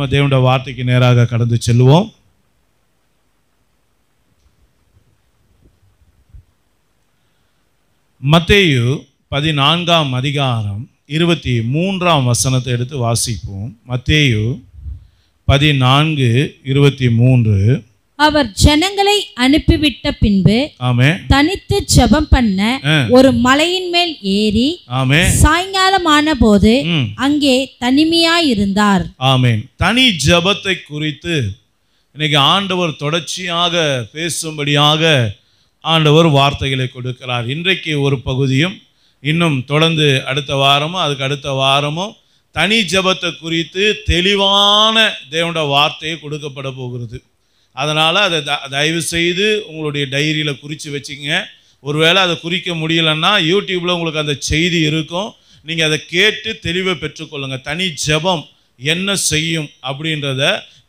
நம்ம தேவனுடைய வார்த்தைக்கு நேராக கடந்து செல்வோம். மத்தேயு 14ஆம் அதிகாரம் 23ஆம் வசனத்தை எடுத்து வாசிப்போம். மத்தேயு 14:23. அவர் ஜனங்களை அனுப்பிவிட்ட பின்பு தனித்து ஜெபம் பண்ண ஒரு மலையின் மேல் ஏறி சாயங்காலமான போது அங்கே தனிமையாய் இருந்தார். ஆமென். தனி ஜெபத்தை குறித்து இன்னைக்கு ஆண்டவர் தொடர்ச்சியாக பேசும்படியாக ஆண்டவர் வார்த்தைகளை கொடுக்கிறார். இன்றைக்கு ஒரு பகுதியும் இன்னும் தொடர்ந்து அடுத்த வாரமும் அதுக்கு அடுத்த வாரமும் தனி ஜெபத்தை குறித்து தெளிவான தேவனுடைய வார்த்தையை கொடுக்கப்பட போகிறது. அதனால் அதை தயவு செய்து உங்களுடைய டைரியில் குறித்து வச்சுங்க. ஒருவேளை அதை குறிக்க முடியலன்னா யூடியூப்பில் உங்களுக்கு அந்த செய்தி இருக்கும், நீங்கள் அதை கேட்டு தெளிவை பெற்றுக்கொள்ளுங்கள். தனி ஜெபம் என்ன செய்யும் அப்படின்றத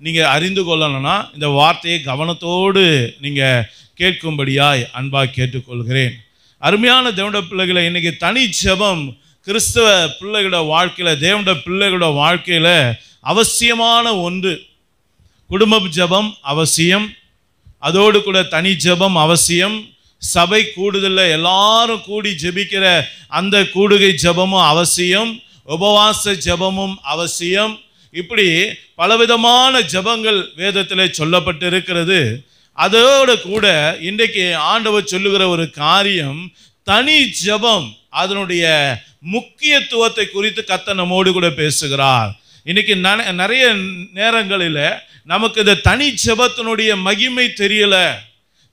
நீங்கள் அறிந்து கொள்ளணும்னா இந்த வார்த்தையை கவனத்தோடு நீங்கள் கேட்கும்படியாய் அன்பாக கேட்டுக்கொள்கிறேன். அருமையான தேவனுடைய பிள்ளைகளை, இன்றைக்கி தனி ஜெபம் கிறிஸ்தவ பிள்ளைகளோட வாழ்க்கையில், தேவனுடைய பிள்ளைகளோட வாழ்க்கையில் அவசியமான ஒன்று. குடும்ப ஜெபம் அவசியம், அதோடு கூட தனி ஜெபம் அவசியம். சபை கூடுதலில் எல்லாரும் கூடி ஜெபிக்கிற அந்த கூடுகை ஜெபமும் அவசியம், உபவாச ஜெபமும் அவசியம். இப்படி பலவிதமான ஜெபங்கள் வேதத்தில் சொல்லப்பட்டு இருக்கிறது. அதோடு கூட இன்றைக்கு ஆண்டவர் சொல்லுகிற ஒரு காரியம், தனி ஜெபம் அதனுடைய முக்கியத்துவத்தை குறித்து கர்த்தர் நம்மோடு கூட பேசுகிறார். இன்னைக்கு நிறைய நேரங்களில் நமக்கு இந்த தனி ஜெபத்தினுடைய மகிமை தெரியல,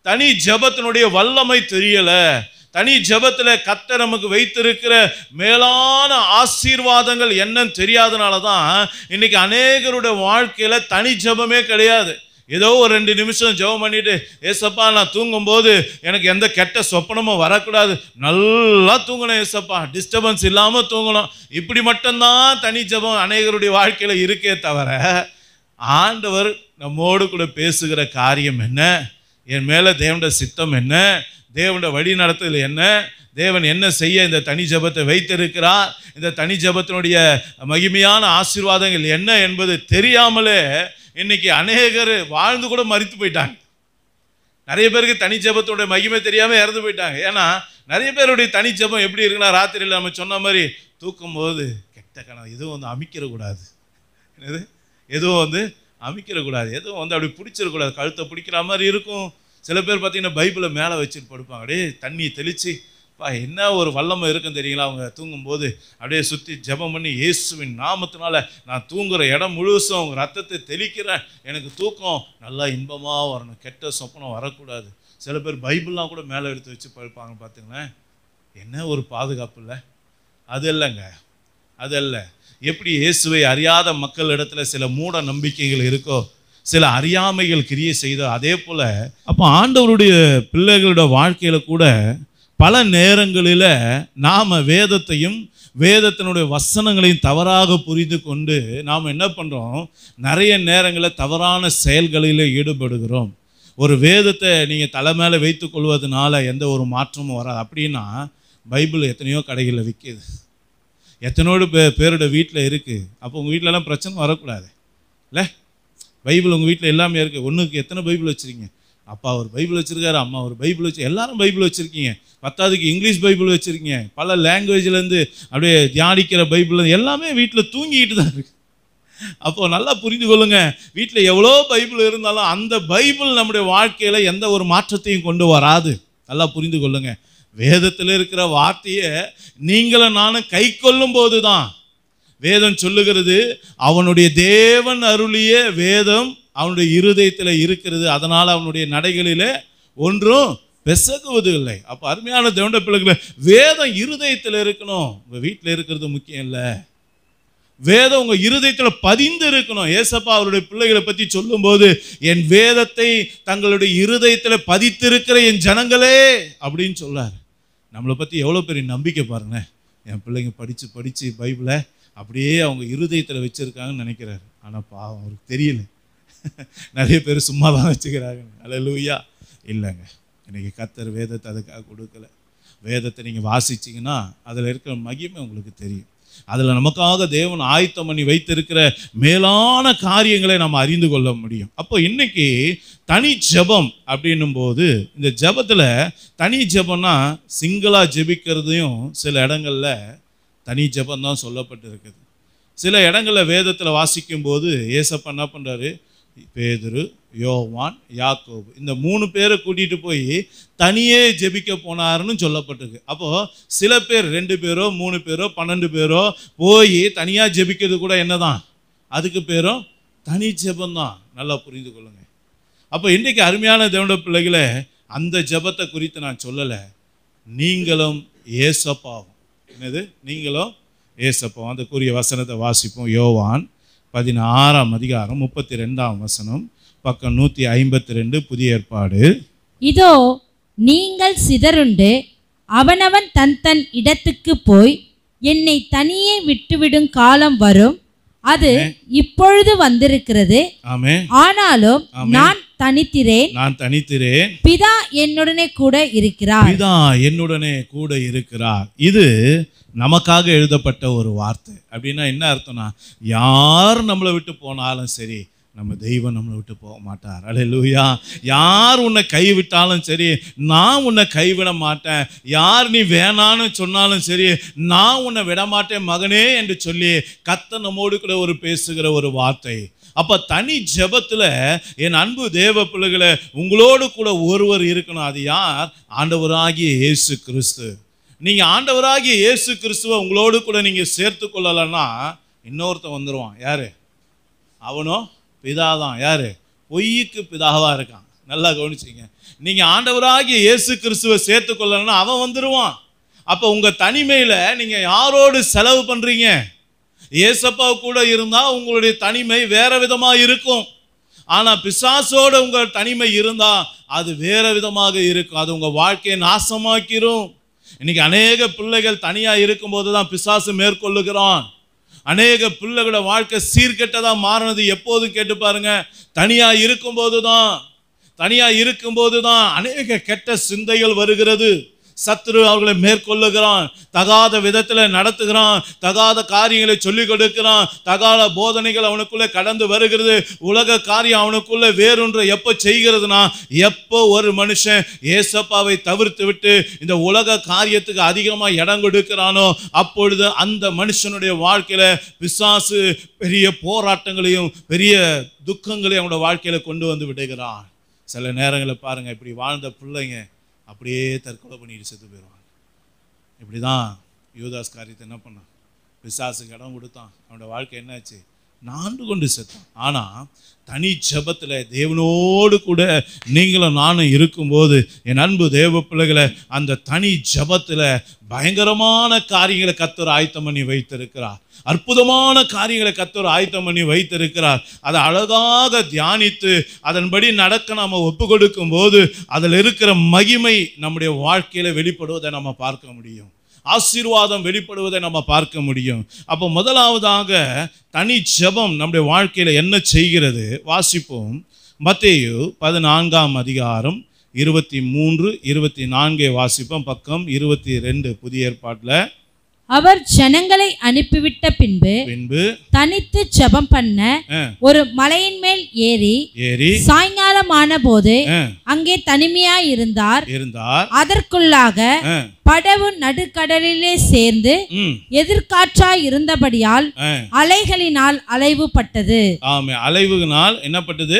தனி ஜெபத்தினுடைய வல்லமை தெரியல. தனி ஜெபத்தில் கர்த்தர் நமக்கு வைத்திருக்கிற மேலான ஆசீர்வாதங்கள் என்னன்னு தெரியாதனால தான் இன்னைக்கு அநேகருடைய வாழ்க்கையில் தனி ஜெபமே கிடையாது. ஏதோ ஒரு 2 நிமிஷம் ஜெபம் பண்ணிட்டு, ஏசப்பா நான் தூங்கும்போது எனக்கு எந்த கெட்ட சொப்பனமும் வரக்கூடாது, நல்லா தூங்கணும் ஏசப்பா, டிஸ்டர்பன்ஸ் இல்லாமல் தூங்கணும். இப்படி மட்டும்தான் தனி ஜெபம் அநேகருடைய வாழ்க்கையில் இருக்கே தவிர, ஆண்டவர் நம்மோடு கூட பேசுகிற காரியம் என்ன, என் மேலே தேவனுடைய சித்தம் என்ன, தேவனுடைய வழி நடத்துதல் என்ன, தேவன் என்ன செய்ய இந்த தனி ஜெபத்தை வைத்திருக்கிறார், இந்த தனி ஜெபத்தினுடைய மகிமையான ஆசீர்வாதங்கள் என்ன என்பது தெரியாமலே இன்னைக்கு அநேகர் வாழ்ந்து கூட மரித்து போயிட்டாங்க. நிறைய பேருக்கு தனி ஜெபத்தோடைய மகிமை தெரியாமல் இறந்து போயிட்டாங்க. ஏன்னா நிறைய பேருடைய தனி ஜெபம் எப்படி இருக்குன்னா, ராத்திரியில் நம்ம சொன்ன மாதிரி தூக்கும்போது கெட்ட கனவு எதுவும் அமைக்கிறக்கூடாது, என்னது எதுவும் அமைக்கிறக்கூடாது, எதுவும் அப்படி பிடிச்சிடக்கூடாது, கழுத்தை பிடிக்கிற மாதிரி இருக்கும். சில பேர் பார்த்தீங்கன்னா பைபிளை மேலே வச்சுட்டு படுப்பாங்க, அப்படியே தண்ணி தெளித்து என்ன ஒரு வல்லமை இருக்குன்னு தெரியுங்களா. அவங்க தூங்கும்போது அப்படியே சுற்றி ஜெபம் பண்ணி, இயேசுவின் நாமத்தினால நான் தூங்குகிற இடம் முழுசும் அவங்க ரத்தத்தை தெளிக்கிறேன், எனக்கு தூக்கம் நல்லா இன்பமாக வரணும், கெட்ட சொப்பனம் வரக்கூடாது. சில பேர் பைபிள்லாம் கூட மேலே எடுத்து வச்சு படுப்பாங்க. பார்த்துங்களேன், என்ன ஒரு பாதுகாப்பு இல்லை. அது இல்லைங்க, அது அல்ல. எப்படி இயேசுவை அறியாத மக்கள் இடத்துல சில மூட நம்பிக்கைகள் இருக்கோ, சில அறியாமைகள் கிரியை செய்தோ, அதே போல் அப்போ ஆண்டவருடைய பிள்ளைகளோட வாழ்க்கையில் கூட பல நேரங்களில் நாம் வேதத்தையும் வேதத்தினுடைய வசனங்களையும் தவறாக புரிந்து கொண்டு நாம் என்ன பண்ணுறோம், நிறைய நேரங்களில் தவறான செயல்களில் ஈடுபடுகிறோம். ஒரு வேதத்தை நீங்கள் தலை மேலே வைத்து கொள்வதனால எந்த ஒரு மாற்றமும் வராது. அப்படின்னா பைபிள் எத்தனையோ கடைகளில் விற்கிது, எத்தனோடு பேரோட வீட்டில் இருக்குது. அப்போ உங்கள் வீட்டிலலாம் பிரச்சனை வரக்கூடாது இல்லை. பைபிள் உங்கள் வீட்டில் எல்லாமே இருக்குது. ஒன்றுக்கு எத்தனை பைபிள் வச்சுருக்கீங்க? அப்பா ஒரு பைபிள் வச்சுருக்காரு, அம்மா ஒரு பைபிள் வச்சு, எல்லாரும் பைபிள் வச்சுருக்கீங்க. பத்தாவதுக்கு இங்கிலீஷ் பைபிள் வச்சுருக்கீங்க, பல லாங்குவேஜ்லேருந்து அப்படியே தியானிக்கிற பைபிள் எல்லாமே வீட்டில் தூங்கிக்கிட்டு தான் இருக்குது. அப்போது நல்லா புரிந்து கொள்ளுங்க, வீட்டில் எவ்வளோ பைபிள் இருந்தாலும் அந்த பைபிள் நம்முடைய வாழ்க்கையில் எந்த ஒரு மாற்றத்தையும் கொண்டு வராது. நல்லா புரிந்து கொள்ளுங்க. வேதத்தில் இருக்கிற வார்த்தையை நீங்களும் நானும் கை கொள்ளும் போது தான் வேதம் சொல்லுகிறது, அவனுடைய தேவன் அருளிய வேதம் அவனுடைய இருதயத்தில் இருக்கிறது, அதனால் அவனுடைய நடைகளில் ஒன்றும் பெசகுவது இல்லை. அப்போ அருமையான தேவனுடைய பிள்ளைகளை, வேதம் இருதயத்தில் இருக்கணும். உங்கள் வீட்டில் இருக்கிறது முக்கியம் இல்லை, வேதம் உங்கள் இருதயத்தில் பதிந்து இருக்கணும். ஏசப்பா அவருடைய பிள்ளைகளை பற்றி சொல்லும்போது, என் வேதத்தை தங்களுடைய இருதயத்தில் பதித்திருக்கிற என் ஜனங்களே அப்படின்னு சொல்லார். நம்மளை பற்றி எவ்வளோ பெரிய நம்பிக்கை பாருங்களேன். என் பிள்ளைங்க படித்து பைபிளை அப்படியே அவங்க இருதயத்தில் வச்சுருக்காங்கன்னு நினைக்கிறாரு. ஆனால் பாவம் அவருக்கு தெரியல. நிறைய பேர் சும்மா தான் வச்சுக்கிறாங்க. அல்லேலூயா. இல்லைங்க, இன்றைக்கி கர்த்தர் வேதத்தை அதுக்காக கொடுக்கல. வேதத்தை நீங்கள் வாசிச்சிங்கன்னா அதில் இருக்கிற மகிமை உங்களுக்கு தெரியும். அதில் நமக்காக தேவன் ஆயத்தம் பண்ணி வைத்திருக்கிற மேலான காரியங்களை நம்ம அறிந்து கொள்ள முடியும். அப்போ இன்னைக்கு தனி ஜெபம் அப்படின்னும் போது, இந்த ஜெபத்தில் தனி ஜெபம்னா சிங்கிளாக ஜெபிக்கிறதையும் சில இடங்களில் தனி ஜெபம் தான் சொல்லப்பட்டு இருக்குது. சில இடங்களில் வேதத்தில் வாசிக்கும் போது ஏசப்பா என்ன பண்ணுறாரு, பேதுரு, யோவான், யாக்கோபு இந்த 3 பேரை கூட்டிகிட்டு போய் தனியே ஜெபிக்க போனாருன்னு சொல்லப்பட்டிருக்கு. அப்போது சில பேர் 2 பேரோ 3 பேரோ 12 பேரோ போய் தனியாக ஜெபிக்கிறது கூட என்னதான், அதுக்கு பேரும் தனி ஜெபந்தான். நல்லா புரிந்து கொள்ளுங்க. அப்போ இன்றைக்கு அருமையான தேவனுடைய பிள்ளைகளை, அந்த ஜெபத்தை குறித்து நான் சொல்லலை, நீங்களும் ஏசப்பாவும். என்னது? நீங்களும் ஏசப்பாவும். அதுக்குரிய வசனத்தை வாசிப்போம். யோவான் 16ஆம் அதிகாரம் 32ஆம் வசனம், பக்கம் 152, புதிய ஏற்பாடு. இதோ நீங்கள் சிதறுண்டு அவனவன் தன் தன் இடத்துக்கு போய் என்னை தனியே விட்டுவிடும் காலம் வரும், அது இப்பொழுது வந்திருக்கிறது. ஆனாலும் நான் தனித்திரேன், பிதா என்னுடனே கூட இருக்கிறார். இது நமக்காக எழுதப்பட்ட ஒரு வார்த்தை. அப்படின்னா என்ன அர்த்தம்னா, யார் நம்மளை விட்டு போனாலும் சரி, நம்ம தெய்வம் நம்மளை விட்டு போக மாட்டார். அல்லேலூயா. யார் உன்னை கைவிட்டாலும் சரி, நான் உன்னை கைவிட மாட்டேன். யார் நீ வேணான்னு சொன்னாலும் சரி, நான் உன்னை விட மாட்டேன் மகனே என்று சொல்லி கர்த்தர் நம்மோடு கூட ஒரு பேசுகிற ஒரு வார்த்தை. அப்போ தனி ஜெபத்தில் என் அன்பு தேவ பிள்ளைகளை, உங்களோடு கூட ஒருவர் இருக்கணும். அது யார்? ஆண்டவராகிய இயேசு கிறிஸ்து. நீங்கள் ஆண்டவராகிய இயேசு கிறிஸ்துவை உங்களோடு கூட நீங்கள் சேர்த்து கொள்ளலைன்னா இன்னொருத்தன் வந்துடுவான். யார்? அவனோ பிதாதான். யார்? பொய்யுக்கு பிதாவாக இருக்கான். நல்லா கவனிச்சிங்க. நீங்கள் ஆண்டவராகிய இயேசு கிறிஸ்துவை சேர்த்து கொள்ளலைன்னா அவன் வந்துடுவான். அப்போ உங்கள் தனிமையில் நீங்கள் யாரோடு செலவு பண்ணுறீங்க? ஏசப்பா கூட இருந்தால் உங்களுடைய தனிமை வேற விதமாக இருக்கும். ஆனால் பிசாசோடு உங்கள் தனிமை இருந்தால் அது வேற விதமாக இருக்கும். அது உங்கள் வாழ்க்கையை நாசமாக்கிரும். இன்னைக்கு அநேக பிள்ளைகள் தனியாக இருக்கும்போது தான் பிசாசு மேற்கொள்ளுகிறான். அநேக பிள்ளைகளோட வாழ்க்கை சீர்கெட்டதாக மாறினது எப்போதும் கேட்டு பாருங்க, தனியாக இருக்கும்போது தான் அநேக கெட்ட சிந்தைகள் வருகிறது. சத்துரு அவர்களை மேற்கொள்ளுகிறான், தகாத விதத்தில் நடத்துகிறான், தகாத காரியங்களை சொல்லிக் கொடுக்கிறான், தகாத போதனைகள் அவனுக்குள்ளே கடந்து வருகிறது. உலக காரியம் அவனுக்குள்ளே வேறொன்று எப்போ செய்கிறதுனா, எப்போ ஒரு மனுஷன் ஏசப்பாவை தவிர்த்து விட்டு இந்த உலக காரியத்துக்கு அதிகமாக இடம் கொடுக்கிறானோ அப்பொழுது அந்த மனுஷனுடைய வாழ்க்கையில் பிசாசு பெரிய போராட்டங்களையும் பெரிய துக்கங்களையும் அவனோட வாழ்க்கையில் கொண்டு வந்து விடுகிறான். சில நேரங்களில் பாருங்கள், இப்படி வாழ்ந்த பிள்ளைங்க அப்படியே தற்கொலை பண்ணிட்டு செத்து போயிடுவாங்க. இப்படி தான் யூதாஸ் காரியத்தை என்ன பண்ணான்? பிசாசுக்கு இடம் கொடுத்தான். அவனோட வாழ்க்கை என்னாச்சு? நான்கு கொண்டு செத்தான். ஆனால் தனி ஜெபத்தில் தேவனோடு கூட நீங்களும் நானும் இருக்கும்போது, என் அன்பு தேவ பிள்ளைகளை, அந்த தனி ஜெபத்தில் பயங்கரமான காரியங்களை கர்த்தர் ஆயத்தம் பண்ணி வைத்திருக்கிறார். அற்புதமான காரியங்களை கர்த்தர் ஆயத்தம் பண்ணி வைத்திருக்கிறார். அதை அழகாக தியானித்து அதன்படி நடக்க நாம் ஒப்பு கொடுக்கும் போது அதில் இருக்கிற மகிமை நம்முடைய வாழ்க்கையில் வெளிப்படுவதை நம்ம பார்க்க முடியும். ஆசீர்வாதம் வெளிப்படுவதை நம்ம பார்க்க முடியும். அப்போ முதலாவதாக தனி ஜெபம் நம்முடைய வாழ்க்கையில் என்ன செய்கிறது? வாசிப்போம். மத்தேயு 14ஆம் அதிகாரம் 23, 24 வாசிப்போம். பக்கம் 22, புதிய ஏற்பாட்டில். அவர் ஜனங்களை அனுப்பிவிட்ட பின்பு தனித்து ஜெபம் பண்ண ஒரு மலையின் மேல் ஏறி சாயங்காலமான போது அங்கே தனிமையாய் இருந்தார். அதற்குள்ளாக படவு நடுக்கடலிலே சேர்ந்து எதிர்காற்றாய் இருந்தபடியால் அலைகளினால் அலைவுபட்டது. அலைவுனால் என்னப்பட்டது?